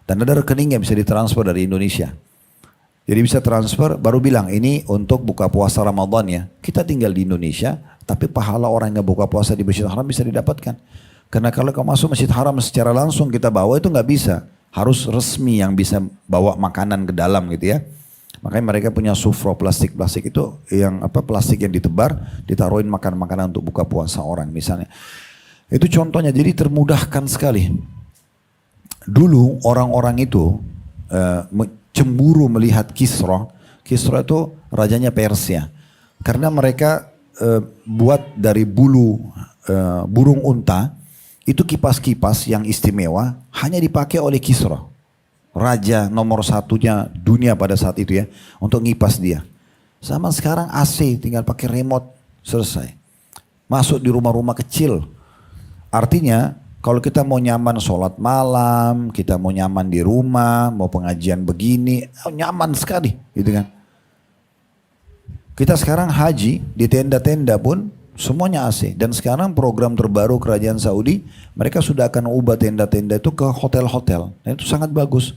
Dan ada rekening yang bisa ditransfer dari Indonesia. Jadi bisa transfer, baru bilang ini untuk buka puasa Ramadan ya. Kita tinggal di Indonesia, tapi pahala orang yang buka puasa di Masjid Haram bisa didapatkan. Karena kalau kamu masuk Masjid Haram secara langsung kita bawa itu nggak bisa. Harus resmi yang bisa bawa makanan ke dalam gitu ya. Makanya mereka punya sufro plastik-plastik itu yang plastik yang ditebar, ditaruhin makanan-makanan untuk buka puasa orang misalnya. Itu contohnya, jadi termudahkan sekali. Dulu orang-orang itu cemburu melihat Kisra. Kisra itu rajanya Persia. Karena mereka buat dari bulu burung unta, itu kipas-kipas yang istimewa hanya dipakai oleh Kisra. Raja nomor satunya dunia pada saat itu ya, untuk ngipas dia. Sama sekarang AC tinggal pakai remote, selesai. Masuk di rumah-rumah kecil. Artinya kalau kita mau nyaman sholat malam, kita mau nyaman di rumah, mau pengajian begini, nyaman sekali gitu kan. Kita sekarang haji di tenda-tenda pun semuanya AC. Dan sekarang program terbaru kerajaan Saudi, mereka sudah akan ubah tenda-tenda itu ke hotel-hotel. Dan itu sangat bagus.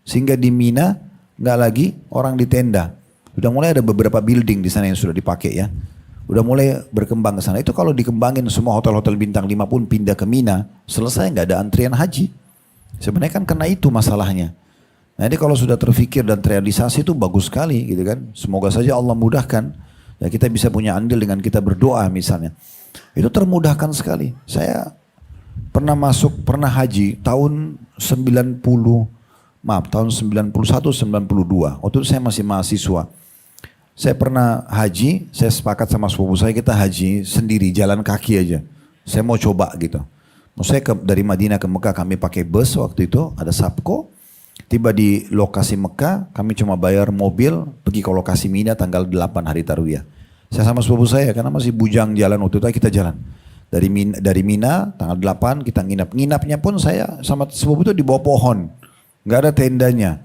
Sehingga di Mina nggak lagi orang di tenda. Sudah mulai ada beberapa building di sana yang sudah dipakai ya. Udah mulai berkembang ke sana. Itu kalau dikembangin semua hotel-hotel bintang 5 pun pindah ke Mina, selesai nggak ada antrian haji. Sebenarnya kan karena itu masalahnya. Nah ini kalau sudah terfikir dan terrealisasi itu bagus sekali gitu kan. Semoga saja Allah mudahkan. Ya kita bisa punya andil dengan kita berdoa misalnya. Itu termudahkan sekali. Saya pernah haji tahun 91, 92. Waktu itu saya masih mahasiswa. Saya pernah haji, saya sepakat sama sepupu saya, kita haji sendiri, jalan kaki aja. Saya mau coba gitu. Saya dari Madinah ke Mekah kami pakai bus waktu itu, ada Sabco. Tiba di lokasi Mekah, kami cuma bayar mobil, pergi ke lokasi Mina tanggal 8 hari Tarwiyah. Saya sama sepupu saya, karena masih bujang jalan waktu itu, kita jalan. Dari Mina, tanggal 8 kita nginap. Nginapnya pun saya sama sepupu itu di bawah pohon. Nggak ada tendanya.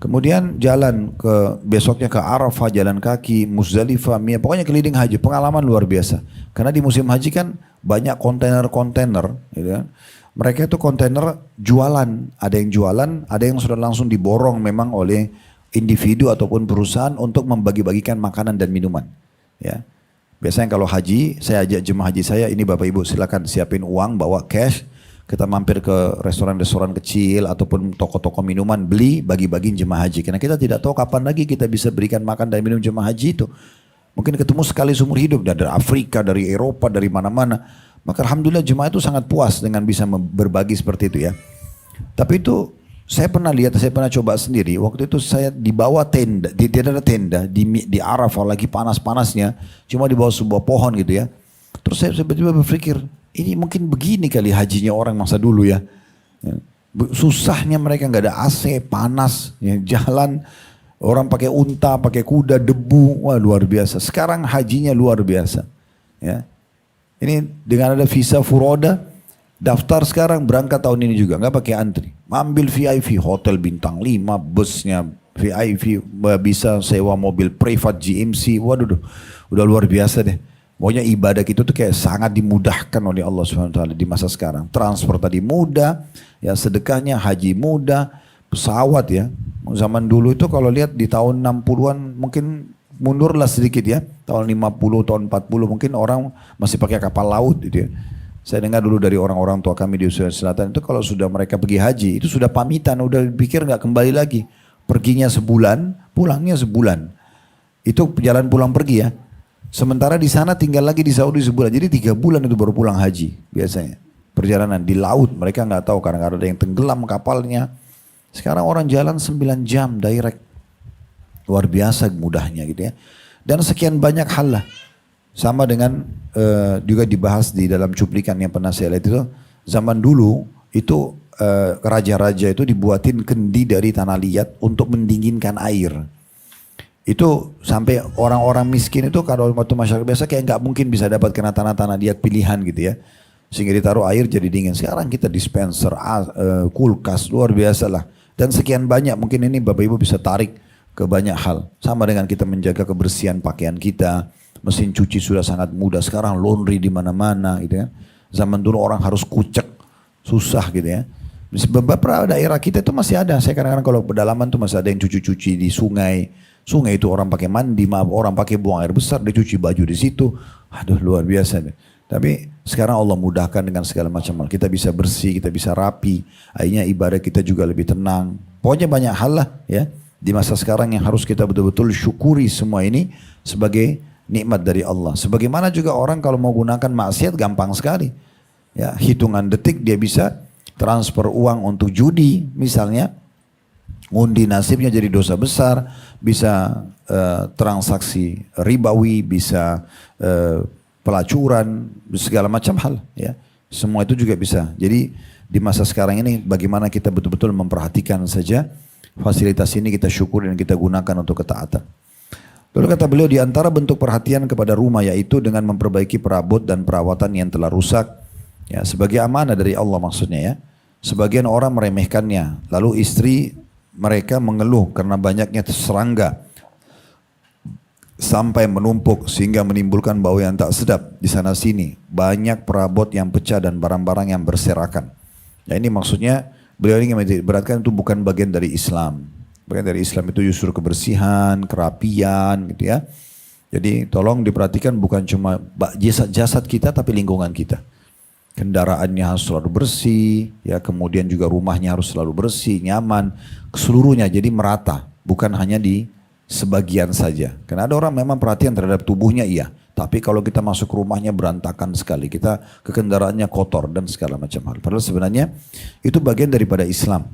Kemudian jalan besoknya ke Arafah, jalan kaki, Muzdalifah, Mina, pokoknya keliling haji, pengalaman luar biasa. Karena di musim haji kan banyak kontainer-kontainer, gitu kan. Mereka itu kontainer jualan, ada yang jualan, ada yang sudah langsung diborong memang oleh individu ataupun perusahaan untuk membagi-bagikan makanan dan minuman. Ya, biasanya kalau haji, saya ajak jemaah haji saya, ini Bapak Ibu silakan siapin uang, bawa cash, kita mampir ke restoran-restoran kecil ataupun toko-toko minuman, beli, bagi-bagiin jemaah haji. Karena kita tidak tahu kapan lagi kita bisa berikan makan dan minum jemaah haji itu. Mungkin ketemu sekali seumur hidup, dari Afrika, dari Eropa, dari mana-mana. Maka alhamdulillah jemaah itu sangat puas dengan bisa berbagi seperti itu ya. Tapi itu saya pernah lihat, saya pernah coba sendiri. Waktu itu saya di bawah tenda, tidak ada tenda, di Arafah lagi panas-panasnya, cuma di bawah sebuah pohon gitu ya. Terus saya tiba-tiba berpikir, ini mungkin begini kali hajinya orang masa dulu ya. Susahnya mereka nggak ada AC, panas, ya, jalan orang pakai unta, pakai kuda, debu, wah luar biasa. Sekarang hajinya luar biasa. Ya. Ini dengan ada visa furoda, daftar sekarang berangkat tahun ini juga, nggak pakai antri. Ambil VIP, hotel bintang 5, busnya VIP, bisa sewa mobil privat GMC, waduh, udah luar biasa deh. Pokoknya ibadah kita tuh kayak sangat dimudahkan oleh Allah SWT di masa sekarang. Transport tadi mudah, ya sedekahnya haji mudah, pesawat ya. Zaman dulu itu kalau lihat di tahun 60-an mungkin mundurlah sedikit ya. Tahun 50, tahun 40 mungkin orang masih pakai kapal laut gitu ya. Saya dengar dulu dari orang-orang tua kami di Sulawesi Selatan itu kalau sudah mereka pergi haji itu sudah pamitan, udah pikir nggak kembali lagi. Perginya sebulan, pulangnya sebulan. Itu jalan pulang pergi ya. Sementara di sana tinggal lagi di Saudi sebulan. Jadi 3 bulan itu baru pulang haji biasanya. Perjalanan di laut mereka nggak tahu karena ada yang tenggelam kapalnya. Sekarang orang jalan 9 jam direct. Luar biasa mudahnya gitu ya. Dan sekian banyak hal lah. Sama dengan juga dibahas di dalam cuplikan yang pernah saya lihat itu. Zaman dulu itu raja-raja itu dibuatin kendi dari tanah liat untuk mendinginkan air. Itu sampai orang-orang miskin itu kalau waktu masyarakat biasa kayak nggak mungkin bisa dapat kena tanah-tanah liat pilihan gitu ya. Sehingga ditaruh air jadi dingin. Sekarang kita dispenser, kulkas, luar biasa lah. Dan sekian banyak mungkin ini Bapak Ibu bisa tarik ke banyak hal. Sama dengan kita menjaga kebersihan pakaian kita. Mesin cuci sudah sangat mudah. Sekarang laundry di mana-mana gitu ya. Zaman dulu orang harus kucek. Susah gitu ya. Beberapa daerah kita itu masih ada. Saya kadang-kadang kalau pedalaman tuh masih ada yang cuci-cuci di sungai. Sungai itu orang pakai mandi, orang pakai buang air besar, dia cuci baju di situ. Aduh luar biasa deh. Tapi sekarang Allah mudahkan dengan segala macam hal. Kita bisa bersih, kita bisa rapi. Akhirnya ibadah kita juga lebih tenang. Pokoknya banyak hal lah ya. Di masa sekarang yang harus kita betul-betul syukuri semua ini sebagai nikmat dari Allah. Sebagaimana juga orang kalau mau gunakan maksiat gampang sekali. Ya, hitungan detik dia bisa transfer uang untuk judi misalnya. ngundi nasibnya jadi dosa besar, bisa transaksi ribawi, bisa pelacuran, segala macam hal ya. Semua itu juga bisa. Jadi di masa sekarang ini bagaimana kita betul-betul memperhatikan saja fasilitas ini, kita syukur dan kita gunakan untuk ketaatan. Lalu kata beliau, di antara bentuk perhatian kepada rumah yaitu dengan memperbaiki perabot dan perawatan yang telah rusak, ya, sebagai amanah dari Allah maksudnya ya. Sebagian orang meremehkannya, lalu istri mereka mengeluh karena banyaknya serangga sampai menumpuk sehingga menimbulkan bau yang tak sedap di sana sini. Banyak perabot yang pecah dan barang-barang yang berserakan. Ya, ini maksudnya beliau ingin memberatkan itu bukan bagian dari Islam. Bagian dari Islam itu justru kebersihan, kerapian gitu ya. Jadi tolong diperhatikan bukan cuma jasad kita tapi lingkungan kita. Kendaraannya harus selalu bersih, ya, kemudian juga rumahnya harus selalu bersih, nyaman, keseluruhnya jadi merata, bukan hanya di sebagian saja. Karena ada orang memang perhatian terhadap tubuhnya iya, tapi kalau kita masuk rumahnya berantakan sekali, kita ke kendaraannya kotor dan segala macam hal. Padahal sebenarnya itu bagian daripada Islam.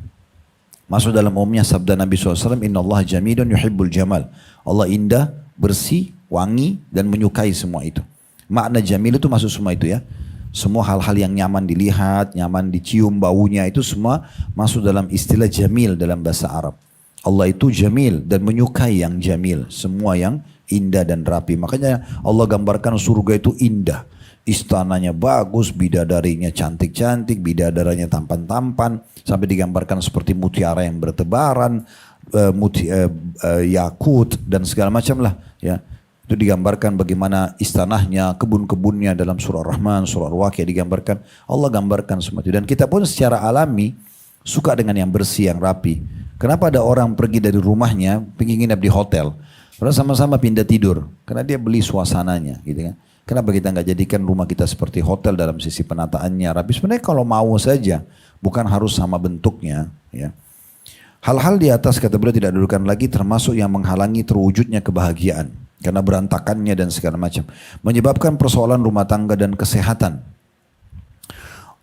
Masuk dalam umumnya sabda Nabi SAW, Inna Allah jamilun yuhibbul jamal. Allah indah, bersih, wangi dan menyukai semua itu. Makna jamil itu masuk semua itu ya. Semua hal-hal yang nyaman dilihat, nyaman dicium baunya itu semua masuk dalam istilah jamil dalam bahasa Arab. Allah itu jamil dan menyukai yang jamil, semua yang indah dan rapi. Makanya Allah gambarkan surga itu indah. Istananya bagus, bidadarinya cantik-cantik, bidadaranya tampan-tampan, sampai digambarkan seperti mutiara yang bertebaran, yakut dan segala macam lah ya. Itu digambarkan bagaimana istanahnya, kebun-kebunnya dalam surah Rahman, surah Al-Waqiah digambarkan. Allah gambarkan semua itu. Dan kita pun secara alami suka dengan yang bersih, yang rapi. Kenapa ada orang pergi dari rumahnya, pengen nginap di hotel? Padahal sama-sama pindah tidur. Karena dia beli suasananya gitu kan. Kenapa kita nggak jadikan rumah kita seperti hotel dalam sisi penataannya rapi? Sebenarnya kalau mau saja, bukan harus sama bentuknya ya. Hal-hal di atas kata beliau tidak didudukan lagi termasuk yang menghalangi terwujudnya kebahagiaan. Karena berantakannya dan segala macam. Menyebabkan persoalan rumah tangga dan kesehatan.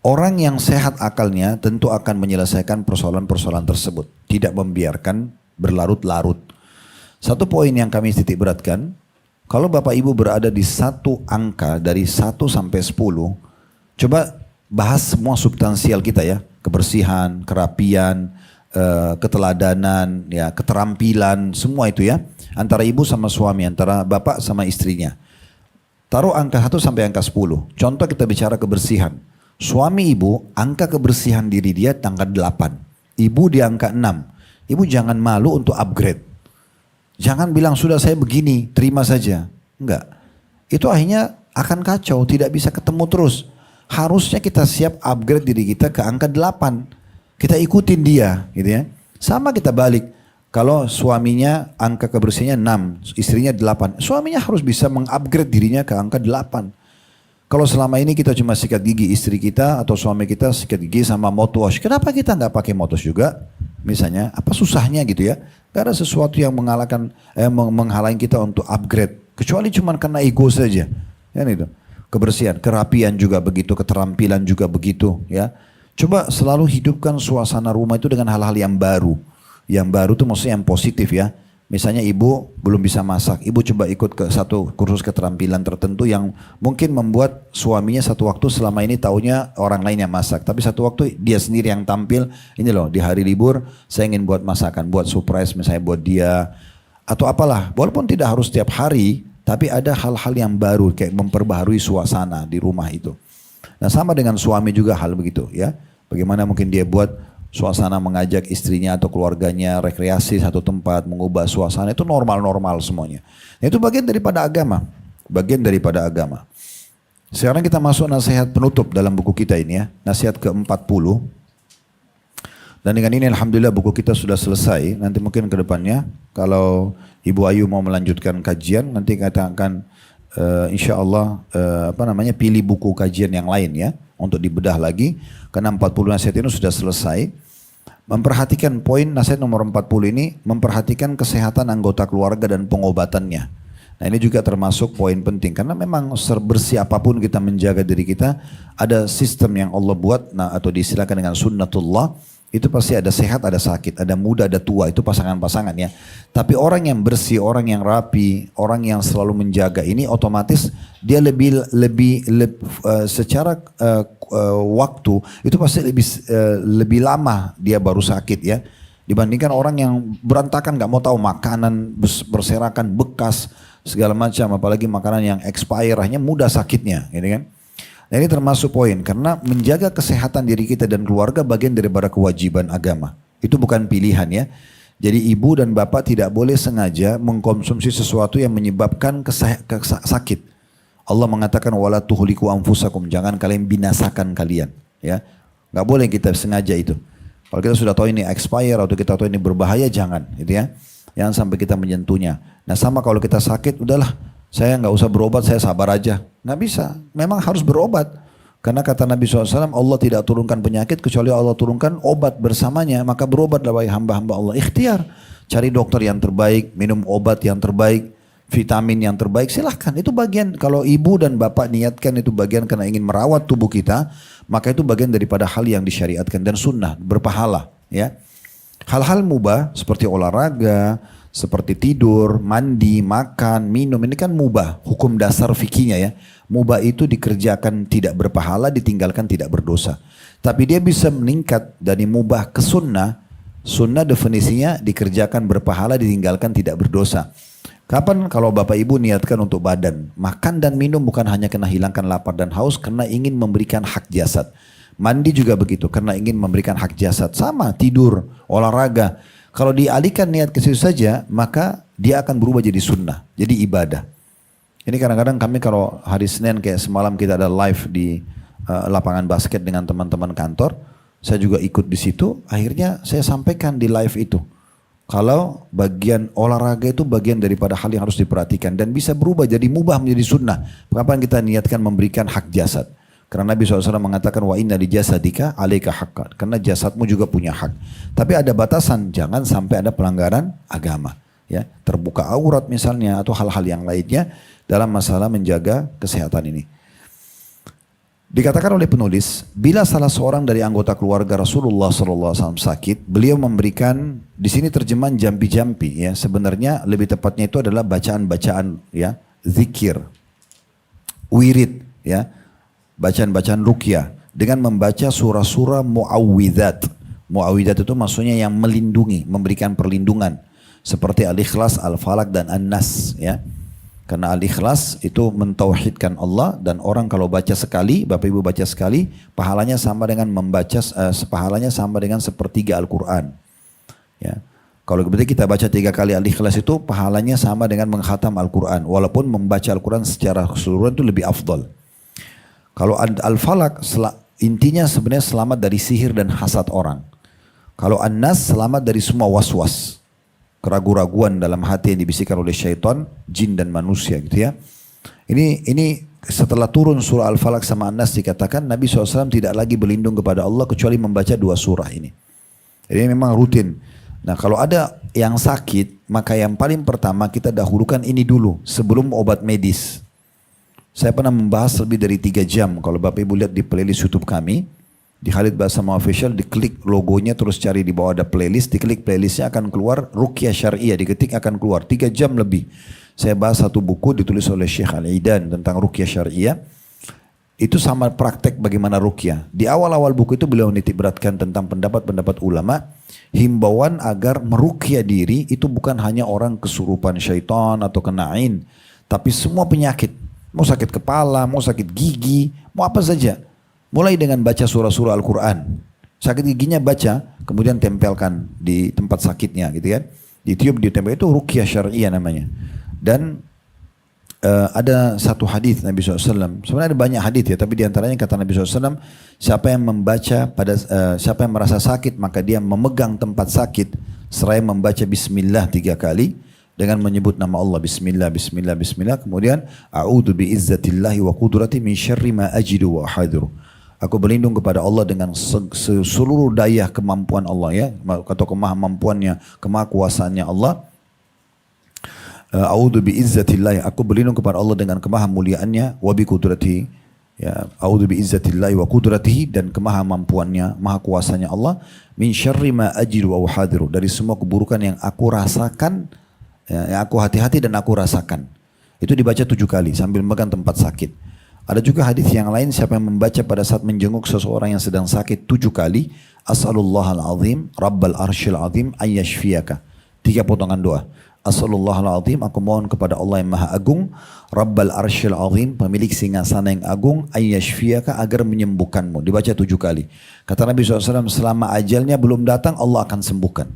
Orang yang sehat akalnya tentu akan menyelesaikan persoalan-persoalan tersebut. Tidak membiarkan berlarut-larut. Satu poin yang kami titik beratkan. Kalau Bapak Ibu berada di satu angka dari 1 sampai 10. Coba bahas semua substansial kita ya. Kebersihan, kerapian, keteladanan, ya, keterampilan, semua itu ya. Antara ibu sama suami, antara bapak sama istrinya. Taruh angka 1 sampai angka 10. Contoh kita bicara kebersihan. Suami ibu, angka kebersihan diri dia angka 8. Ibu di angka 6. Ibu jangan malu untuk upgrade. Jangan bilang sudah saya begini, terima saja. Enggak. Itu akhirnya akan kacau, tidak bisa ketemu terus. Harusnya kita siap upgrade diri kita ke angka 8. Kita ikutin dia gitu ya. Sama kita balik. Kalau suaminya angka kebersihannya 6, istrinya 8. Suaminya harus bisa mengupgrade dirinya ke angka 8. Kalau selama ini kita cuma sikat gigi istri kita atau suami kita sikat gigi sama mouthwash. Kenapa kita nggak pakai mouthwash juga? Misalnya, apa susahnya gitu ya? Gak ada sesuatu yang menghalangi kita untuk upgrade. Kecuali cuma karena ego saja. Kan itu. Kebersihan, kerapian juga begitu, keterampilan juga begitu ya. Coba selalu hidupkan suasana rumah itu dengan hal-hal yang baru. Yang baru itu maksudnya yang positif ya. Misalnya ibu belum bisa masak, ibu coba ikut ke satu kursus keterampilan tertentu yang mungkin membuat suaminya satu waktu selama ini taunya orang lain yang masak. Tapi satu waktu dia sendiri yang tampil, ini loh di hari libur saya ingin buat masakan, buat surprise misalnya buat dia. Atau apalah, walaupun tidak harus setiap hari, tapi ada hal-hal yang baru kayak memperbaharui suasana di rumah itu. Nah sama dengan suami juga hal begitu ya. Bagaimana mungkin dia buat suasana mengajak istrinya atau keluarganya rekreasi satu tempat, mengubah suasana itu normal-normal semuanya. Itu bagian daripada agama. Bagian daripada agama. Sekarang kita masuk nasihat penutup dalam buku kita ini ya. Nasihat ke-40. Dan dengan ini alhamdulillah buku kita sudah selesai. Nanti mungkin ke depannya kalau Ibu Ayu mau melanjutkan kajian, nanti kita akan insya Allah pilih buku kajian yang lain ya. Untuk dibedah lagi. Karena 40 nasihat ini sudah selesai. Memperhatikan poin nasihat nomor 40 ini, memperhatikan kesehatan anggota keluarga dan pengobatannya. Nah ini juga termasuk poin penting. Karena memang sebersih apapun kita menjaga diri kita, ada sistem yang Allah buat, nah, atau disilakan dengan sunnatullah, Itu pasti ada sehat, ada sakit, ada muda, ada tua, itu pasangan-pasangan ya. Tapi orang yang bersih, orang yang rapi, orang yang selalu menjaga ini otomatis dia secara waktu itu pasti lebih lama dia baru sakit ya. Dibandingkan orang yang berantakan nggak mau tahu makanan berserakan bekas segala macam, apalagi makanan yang expire hanya mudah sakitnya, gitu kan? Nah, ini termasuk poin karena menjaga kesehatan diri kita dan keluarga bagian daripada kewajiban agama. Itu bukan pilihan ya. Jadi ibu dan bapak tidak boleh sengaja mengkonsumsi sesuatu yang menyebabkan sakit. Allah mengatakan wala tuhliku anfusakum, jangan kalian binasakan kalian ya. Nggak boleh kita sengaja itu. Kalau kita sudah tahu ini expire atau kita tahu ini berbahaya, jangan gitu ya. Jangan sampai kita menyentuhnya. Nah sama kalau kita sakit, udahlah saya nggak usah berobat, saya sabar aja. Nggak bisa, memang harus berobat. Karena kata Nabi SAW, Allah tidak turunkan penyakit kecuali Allah turunkan obat bersamanya. Maka berobatlah wahai hamba-hamba Allah. Ikhtiar, cari dokter yang terbaik, minum obat yang terbaik, vitamin yang terbaik, silahkan. Itu bagian, kalau ibu dan bapak niatkan itu bagian karena ingin merawat tubuh kita, maka itu bagian daripada hal yang disyariatkan dan sunnah, berpahala. Ya. Hal-hal mubah seperti olahraga, seperti tidur, mandi, makan, minum, ini kan mubah, hukum dasar fikihnya ya. Mubah itu dikerjakan tidak berpahala, ditinggalkan tidak berdosa. Tapi dia bisa meningkat dari mubah ke sunnah. Sunnah definisinya dikerjakan berpahala, ditinggalkan tidak berdosa. Kapan kalau bapak ibu niatkan untuk badan, makan dan minum bukan hanya karena hilangkan lapar dan haus, karena ingin memberikan hak jasad. Mandi juga begitu, karena ingin memberikan hak jasad. Sama, tidur, olahraga. Kalau dialihkan niat ke situ saja, maka dia akan berubah jadi sunnah, jadi ibadah. Ini kadang-kadang kami kalau hari Senin kayak semalam kita ada live di lapangan basket dengan teman-teman kantor, saya juga ikut di situ. Akhirnya saya sampaikan di live itu, kalau bagian olahraga itu bagian daripada hal yang harus diperhatikan dan bisa berubah jadi mubah menjadi sunnah. Kapan kita niatkan memberikan hak jasad? Karena Nabi SAW mengatakan wa inna li jasadika alaika haqqan. Karena jasadmu juga punya hak. Tapi ada batasan, jangan sampai ada pelanggaran agama. Ya, terbuka aurat misalnya atau hal-hal yang lainnya dalam masalah menjaga kesehatan ini. Dikatakan oleh penulis, bila salah seorang dari anggota keluarga Rasulullah SAW sakit, beliau memberikan, di sini terjemahan jampi-jampi ya. Sebenarnya lebih tepatnya itu adalah bacaan-bacaan ya, zikir, wirid ya. Bacaan-bacaan ruqyah dengan membaca surah-surah muawwidzat. Muawwidzat itu maksudnya yang melindungi, memberikan perlindungan seperti Al-Ikhlas, Al-Falaq dan An-Nas ya. Karena Al-Ikhlas itu mentauhidkan Allah dan orang kalau baca sekali, Bapak Ibu baca sekali, pahalanya sama dengan pahalanya sama dengan sepertiga Al-Qur'an. Ya. Kalau berarti kita baca 3 kali Al-Ikhlas itu pahalanya sama dengan menghatam Al-Qur'an, walaupun membaca Al-Qur'an secara keseluruhan itu lebih afdal. Kalau Al-Falaq intinya sebenarnya selamat dari sihir dan hasad orang. Kalau An-Nas selamat dari semua was-was, keraguan-raguan dalam hati yang dibisikkan oleh syaitan, jin dan manusia gitu ya. Ini setelah turun surah Al-Falaq sama An-Nas dikatakan Nabi SAW tidak lagi berlindung kepada Allah kecuali membaca 2 surah ini. Ini memang rutin. Nah kalau ada yang sakit, maka yang paling pertama kita dahulukan ini dulu sebelum obat medis. Saya pernah membahas lebih dari 3 jam. Kalau Bapak Ibu lihat di playlist YouTube kami, di Khalid Basama Official, diklik logonya terus cari di bawah ada playlist, diklik playlistnya akan keluar Ruqyah Syariah, diketik akan keluar 3 jam lebih. Saya bahas 1 buku ditulis oleh Syekh Al-Idan tentang Ruqyah Syariah. Itu sama praktek bagaimana Ruqyah. Di awal-awal buku itu beliau nitik beratkan tentang pendapat-pendapat ulama, himbauan agar meruqyah diri itu bukan hanya orang kesurupan syaitan atau kena ain, tapi semua penyakit. Mau sakit kepala, mau sakit gigi, mau apa saja. Mulai dengan baca surah-surah Al-Quran. Sakit giginya baca, kemudian tempelkan di tempat sakitnya gitu kan. Ditiup, ditempel, itu Ruqyah Syariah namanya. Dan ada satu hadis Nabi SAW. Sebenarnya ada banyak hadis ya, tapi diantaranya kata Nabi SAW, siapa yang membaca siapa yang merasa sakit, maka dia memegang tempat sakit, seraya membaca Bismillah 3 kali, dengan menyebut nama Allah bismillah bismillah bismillah, kemudian a'udzu biizzatillahi wa qudrati min syarri ma ajidu wa ahadiru. Aku berlindung kepada Allah dengan seluruh daya kemampuan Allah ya, atau kemampuannya, kemahakuasaannya Allah. A'udzu biizzatillahi, aku berlindung kepada Allah dengan kemahamuliaannya, wa bi qudrati, Ya, a'udzu bi'izzatillahi wa qudratihi, dan kemahamampuannya, maha kuasanya Allah, min syarri ma ajidu wa uhadiru, dari semua keburukan yang aku rasakan, ya, yang aku hati-hati dan aku rasakan. Itu dibaca 7 kali sambil memegang tempat sakit. Ada juga hadis yang lain, siapa yang membaca pada saat menjenguk seseorang yang sedang sakit 7 kali, as'alullahal azim rabbal arsyil azim ayyashfiyaka. 3 potongan doa. As'alullahal azim, aku mohon kepada Allah yang maha agung, rabbal arsyil azim, pemilik singgasana yang agung, ayyashfiyaka, agar menyembuhkanmu. Dibaca 7 kali. Kata Nabi SAW, selama ajalnya belum datang, Allah akan sembuhkan.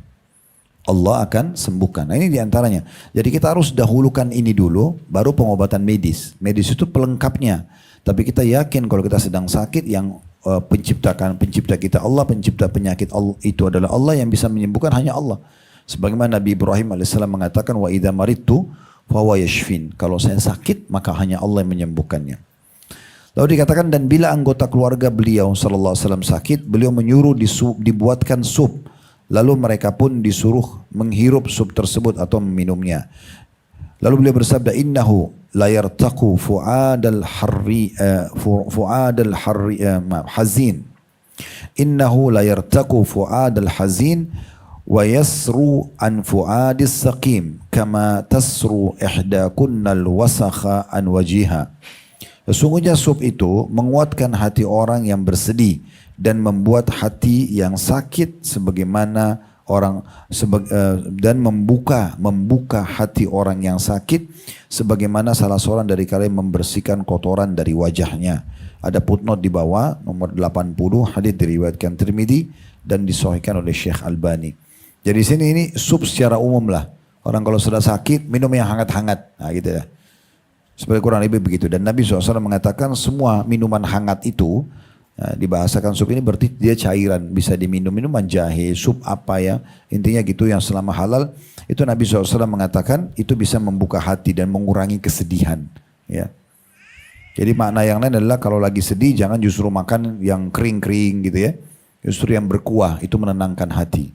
Allah akan sembuhkan. Nah, ini diantaranya. Jadi kita harus dahulukan ini dulu, baru pengobatan medis. Medis itu pelengkapnya. Tapi kita yakin kalau kita sedang sakit, yang pencipta kita Allah, pencipta penyakit Allah, itu adalah Allah, yang bisa menyembuhkan hanya Allah. Sebagaimana Nabi Ibrahim alaihissalam mengatakan, wa idza maridtu fahuwa yashfin. Kalau saya sakit, maka hanya Allah yang menyembuhkannya. Lalu dikatakan, dan bila anggota keluarga beliau sallallahu alaihi wasallam sakit, beliau menyuruh dibuatkan sup. Lalu mereka pun disuruh menghirup sup tersebut atau meminumnya. Lalu beliau bersabda, innahu la yartaqu fu'adal hazin. Innahu la yartaqu fu'adal hazin wa yasru an fu'adis saqim kama tasru ihdakunnal wasakha an wajiha. Sesungguhnya sup itu menguatkan hati orang yang bersedih dan membuat hati yang sakit sebagaimana dan membuka hati orang yang sakit sebagaimana salah seorang dari kalian membersihkan kotoran dari wajahnya. Ada footnote di bawah nomor 80, hadits diriwayatkan Tirmidzi dan disahihkan oleh Syekh Albani. Jadi sini ini sup secara umum lah. Orang kalau sudah sakit minum yang hangat-hangat. Nah gitu ya. Seperti kurang lebih begitu. Dan Nabi SAW mengatakan semua minuman hangat itu, dibahasakan sup ini berarti dia cairan. Bisa diminum, minuman jahe, sup apa ya. Intinya gitu yang selama halal. Itu Nabi SAW mengatakan itu bisa membuka hati dan mengurangi kesedihan. Ya. Jadi makna yang lain adalah kalau lagi sedih jangan justru makan yang kering-kering gitu ya. Justru yang berkuah, itu menenangkan hati.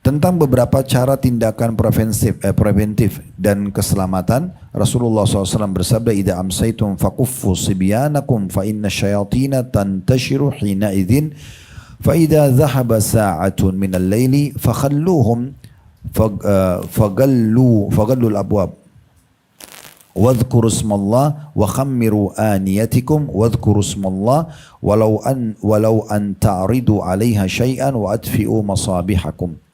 Tentang beberapa cara tindakan preventif dan keselamatan, Rasulullah SAW bersabda, "Idza amsaytum faquffu sibyanakum fa inna syayatina tantashiru hina idzin fa idza dhahaba sa'atun min al-laili fakhalluhum fagallu al-abwab wadhkuru ismallah wa khammiru aniyatikum wadhkuru ismallah walau an ta'ridu 'alaiha syai'an wa adfi'u masabihakum."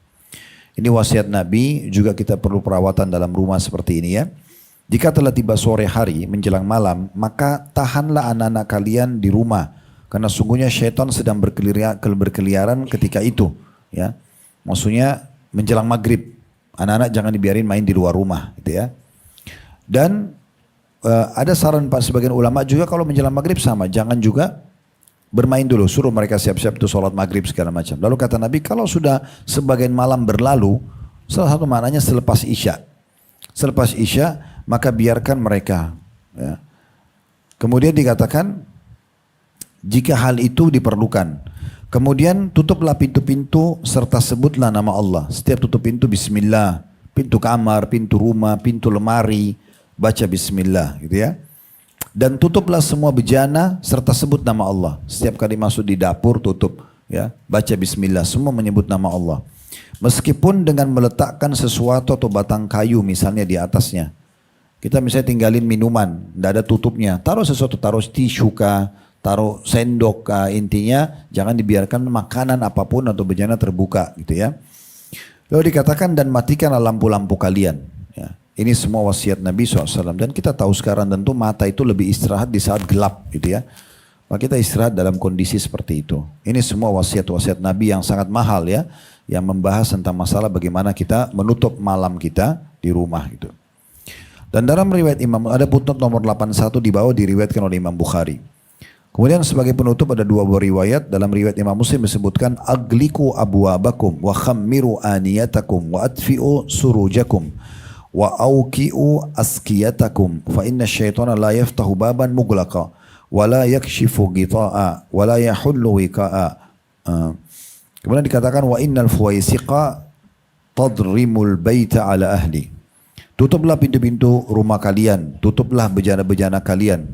Ini wasiat Nabi, juga kita perlu perawatan dalam rumah seperti ini ya. Jika telah tiba sore hari menjelang malam, maka tahanlah anak-anak kalian di rumah. Karena sungguhnya syaitan sedang berkeliaran ketika itu. Ya, maksudnya menjelang maghrib. Anak-anak jangan dibiarin main di luar rumah. Gitu ya. Dan ada saran sebagian ulama juga kalau menjelang maghrib sama. Jangan juga bermain dulu, suruh mereka siap-siap tuh sholat maghrib segala macam. Lalu kata Nabi, kalau sudah sebagian malam berlalu, salah satu maknanya selepas isya. Selepas isya, maka biarkan mereka. Ya. Kemudian dikatakan, jika hal itu diperlukan. Kemudian tutuplah pintu-pintu serta sebutlah nama Allah. Setiap tutup pintu bismillah. Pintu kamar, pintu rumah, pintu lemari, baca bismillah gitu ya. Dan tutuplah semua bejana serta sebut nama Allah. Setiap kali masuk di dapur tutup ya, baca bismillah, semua menyebut nama Allah. Meskipun dengan meletakkan sesuatu atau batang kayu misalnya di atasnya. Kita misalnya tinggalin minuman, tidak ada tutupnya. Taruh sesuatu, taruh tisu kah, taruh sendok kah, intinya jangan dibiarkan makanan apapun atau bejana terbuka gitu ya. Lalu dikatakan dan matikanlah lampu-lampu kalian. Ya. Ini semua wasiat Nabi SAW. Dan kita tahu sekarang tentu mata itu lebih istirahat di saat gelap gitu ya. Maka kita istirahat dalam kondisi seperti itu. Ini semua wasiat-wasiat Nabi yang sangat mahal ya. Yang membahas tentang masalah bagaimana kita menutup malam kita di rumah gitu. Dan dalam riwayat Imam, ada footnote nomor 81 di bawah diriwayatkan oleh Imam Bukhari. Kemudian sebagai penutup ada 2 buah riwayat. Dalam riwayat Imam Muslim disebutkan, agliku abwabakum wa khammiru aniyatakum wa adfi'u surujakum wa auki'u askiyatakum fa inna syaitana la yaftahu baban mughlaqa wa la yakshifu ghita'a wa la yahullu wika'a. Kemudian dikatakan wa innal fuwaisiqa tadrimul baita ala ahli. Tutuplah pintu-pintu rumah kalian, tutuplah bejana-bejana kalian.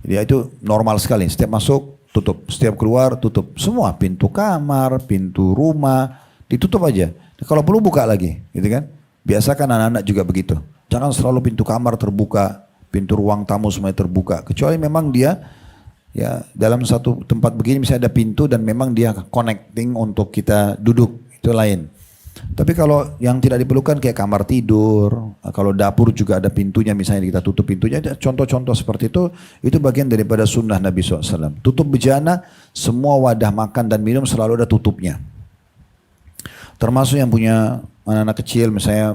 Jadi itu normal sekali. Setiap masuk tutup, setiap keluar tutup. Semua pintu kamar, pintu rumah ditutup aja. Kalau perlu buka lagi, gitu kan? Biasakan anak-anak juga begitu. Jangan selalu pintu kamar terbuka, pintu ruang tamu semuanya terbuka. Kecuali memang dia ya dalam satu tempat begini misalnya ada pintu dan memang dia connecting untuk kita duduk, itu lain. Tapi kalau yang tidak diperlukan kayak kamar tidur, kalau dapur juga ada pintunya misalnya kita tutup pintunya, contoh-contoh seperti itu bagian daripada sunnah Nabi SAW. Tutup bejana, semua wadah makan dan minum selalu ada tutupnya. Termasuk yang punya anak-anak kecil misalnya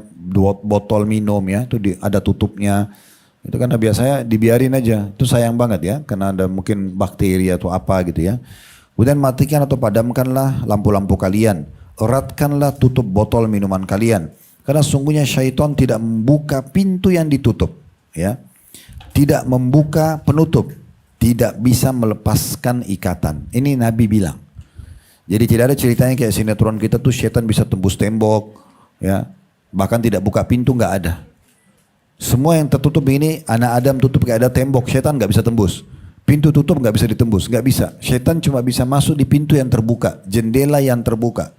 botol minum ya, itu ada tutupnya. Itu kan biasanya dibiarin aja, itu sayang banget ya, karena ada mungkin bakteri atau apa gitu ya. Kemudian matikan atau padamkanlah lampu-lampu kalian. Eratkanlah tutup botol minuman kalian. Karena sungguhnya syaitan tidak membuka pintu yang ditutup. Ya. Tidak membuka penutup. Tidak bisa melepaskan ikatan. Ini Nabi bilang. Jadi tidak ada ceritanya kayak sinetron kita tuh syaitan bisa tembus tembok. Ya. Bahkan tidak buka pintu, nggak ada. Semua yang tertutup ini anak Adam tutup kayak ada tembok. Syaitan nggak bisa tembus. Pintu tutup nggak bisa ditembus. Nggak bisa. Syaitan cuma bisa masuk di pintu yang terbuka. Jendela yang terbuka.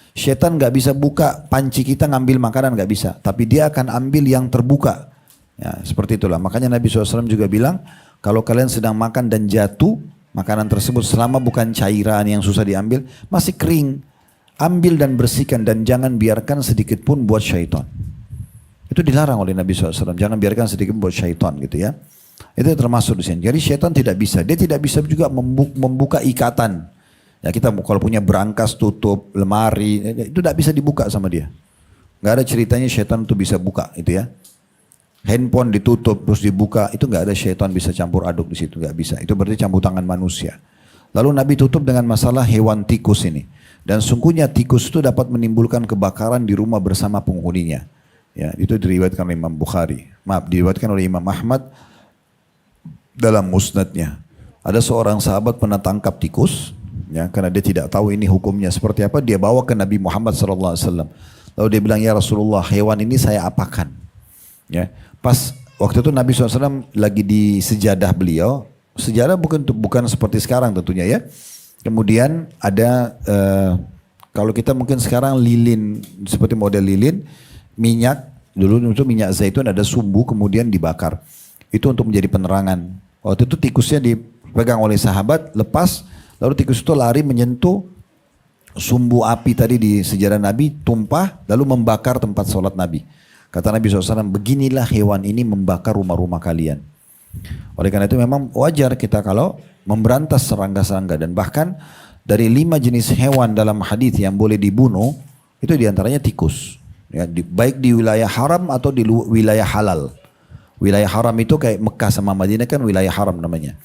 Syaitan nggak bisa buka panci kita ngambil makanan, nggak bisa. Tapi dia akan ambil yang terbuka. Ya, seperti itulah. Makanya Nabi SAW juga bilang, kalau kalian sedang makan dan jatuh, makanan tersebut selama bukan cairan yang susah diambil, masih kering, ambil dan bersihkan dan jangan biarkan sedikit pun buat syaitan. Itu dilarang oleh Nabi SAW. Jangan biarkan sedikit pun buat syaitan gitu ya. Itu termasuk di sini. Jadi syaitan tidak bisa. Dia tidak bisa juga membuka ikatan. Ya kita kalau punya berangkas tutup, lemari, itu tidak bisa dibuka sama dia. Nggak ada ceritanya syaitan itu bisa buka itu ya. Handphone ditutup terus dibuka, itu nggak ada syaitan bisa campur aduk di situ, nggak bisa. Itu berarti campur tangan manusia. Lalu Nabi tutup dengan masalah hewan tikus ini. Dan sungguhnya tikus itu dapat menimbulkan kebakaran di rumah bersama penghuninya. Ya, itu diriwayatkan oleh Imam Bukhari. Diriwayatkan oleh Imam Ahmad dalam musnadnya. Ada seorang sahabat pernah tangkap tikus. Ya, karena dia tidak tahu ini hukumnya seperti apa, dia bawa ke Nabi Muhammad SAW. Lalu dia bilang, ya Rasulullah, hewan ini saya apakan? Ya, pas waktu itu Nabi SAW lagi di sejadah beliau, sejadah bukan seperti sekarang tentunya ya. Kemudian ada, kalau kita mungkin sekarang lilin, seperti model lilin, minyak, dulu itu minyak zaitun ada sumbu kemudian dibakar. Itu untuk menjadi penerangan. Waktu itu tikusnya dipegang oleh sahabat, lepas, lalu tikus itu lari menyentuh sumbu api tadi di sejadah Nabi, tumpah, lalu membakar tempat sholat Nabi. Kata Nabi SAW, beginilah hewan ini membakar rumah-rumah kalian. Oleh karena itu memang wajar kita kalau memberantas serangga-serangga. Dan bahkan dari 5 jenis hewan dalam hadis yang boleh dibunuh, itu diantaranya tikus. Ya, baik di wilayah haram atau di wilayah halal. Wilayah haram itu kayak Mekah sama Madinah kan wilayah haram namanya.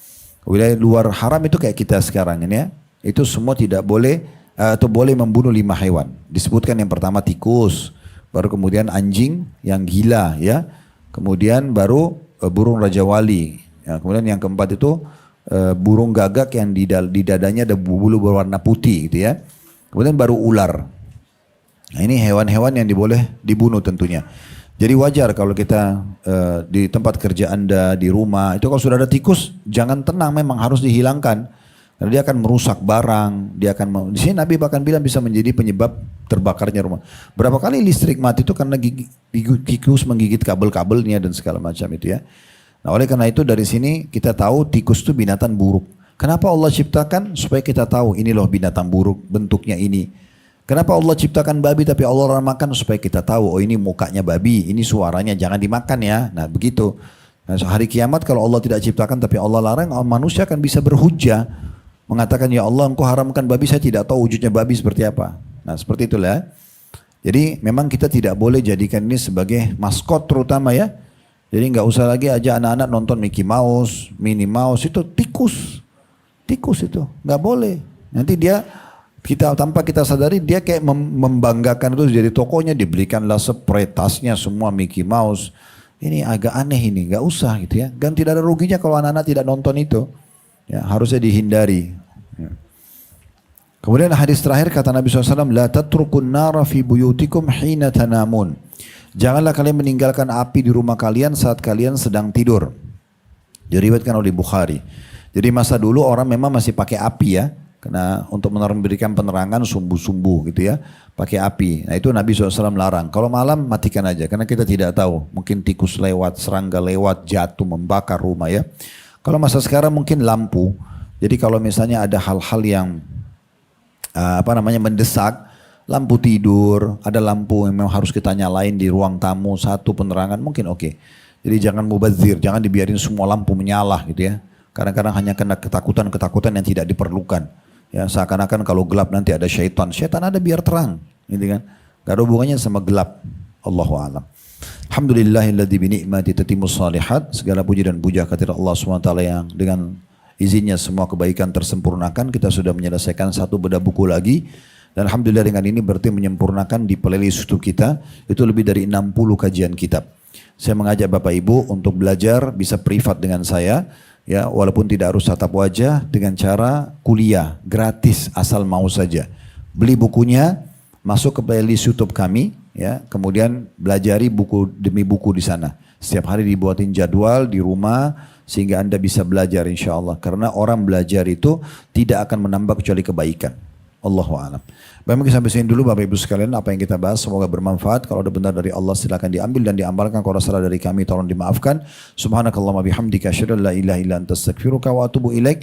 Wilayah luar haram itu kayak kita sekarang ini ya. Itu semua tidak boleh atau boleh membunuh 5 hewan. Disebutkan yang pertama tikus, baru kemudian anjing yang gila ya. Kemudian baru burung raja wali. Ya, kemudian yang keempat itu burung gagak yang di dadanya ada bulu berwarna putih gitu ya. Kemudian baru ular. Nah, ini hewan-hewan yang boleh dibunuh tentunya. Jadi wajar kalau kita di tempat kerja Anda, di rumah, itu kalau sudah ada tikus, jangan tenang, memang harus dihilangkan. Karena dia akan merusak barang, di sini Nabi bahkan bilang bisa menjadi penyebab terbakarnya rumah. Berapa kali listrik mati itu karena tikus menggigit kabel-kabelnya dan segala macam itu ya. Nah oleh karena itu dari sini kita tahu tikus itu binatang buruk. Kenapa Allah ciptakan? Supaya kita tahu ini loh binatang buruk, bentuknya ini. Kenapa Allah ciptakan babi tapi Allah makan supaya kita tahu oh ini mukanya babi, ini suaranya jangan dimakan ya. Nah begitu. Nah, hari kiamat kalau Allah tidak ciptakan tapi Allah larang, manusia akan bisa berhujjah mengatakan ya Allah engkau haramkan babi, saya tidak tahu wujudnya babi seperti apa. Nah seperti itulah. Jadi memang kita tidak boleh jadikan ini sebagai maskot terutama ya. Jadi nggak usah lagi aja anak-anak nonton Mickey Mouse, Minnie Mouse, itu tikus. Tikus itu nggak boleh. Nanti dia tanpa kita sadari dia kayak membanggakan itu jadi tokonya, dibelikanlah spray, tasnya semua Mickey Mouse. Ini agak aneh ini, nggak usah gitu ya. Dan tidak ada ruginya kalau anak-anak tidak nonton itu. Ya, harusnya dihindari. Ya. Kemudian hadis terakhir kata Nabi SAW, la tatrukun nara fi buyutikum hina tanamun. Janganlah kalian meninggalkan api di rumah kalian saat kalian sedang tidur. Diriwayatkan oleh Bukhari. Jadi masa dulu orang memang masih pakai api ya. Karena untuk memberikan penerangan sumbu-sumbu gitu ya. Pakai api. Nah itu Nabi SAW larang. Kalau malam matikan aja. Karena kita tidak tahu. Mungkin tikus lewat, serangga lewat, jatuh, membakar rumah ya. Kalau masa sekarang mungkin lampu. Jadi kalau misalnya ada hal-hal yang mendesak. Lampu tidur, ada lampu yang memang harus kita nyalain di ruang tamu, satu penerangan mungkin oke. Jadi jangan mubazir, jangan dibiarin semua lampu menyala gitu ya. Kadang-kadang hanya kena ketakutan-ketakutan yang tidak diperlukan. Ya seakan-akan kalau gelap nanti ada syaitan. Syaitan ada biar terang, gitu kan. Gak ada hubungannya sama gelap. Allahu a'lam. Alhamdulillahilladzi bi ni'mati tatimmus shalihat. Segala puji dan puja kepada Allah SWT yang dengan izinnya semua kebaikan tersempurnakan. Kita sudah menyelesaikan satu bedah buku lagi. Dan Alhamdulillah dengan ini berarti menyempurnakan di playlist kita itu lebih dari 60 kajian kitab. Saya mengajak Bapak Ibu untuk belajar bisa privat dengan saya ya walaupun tidak harus tatap wajah dengan cara kuliah gratis asal mau saja. Beli bukunya, masuk ke playlist YouTube kami ya, kemudian belajari buku demi buku di sana. Setiap hari dibuatin jadwal di rumah sehingga Anda bisa belajar insya Allah. Karena orang belajar itu tidak akan menambah kecuali kebaikan. Allahu a'lam. Baik, sampai sini dulu Bapak Ibu sekalian apa yang kita bahas semoga bermanfaat. Kalau ada benar dari Allah silakan diambil dan diamalkan. Kalau salah dari kami tolong dimaafkan. Subhanakallahumma bihamdika asyhadu an la ilaha illa anta astaghfiruka wa atubu ilaik.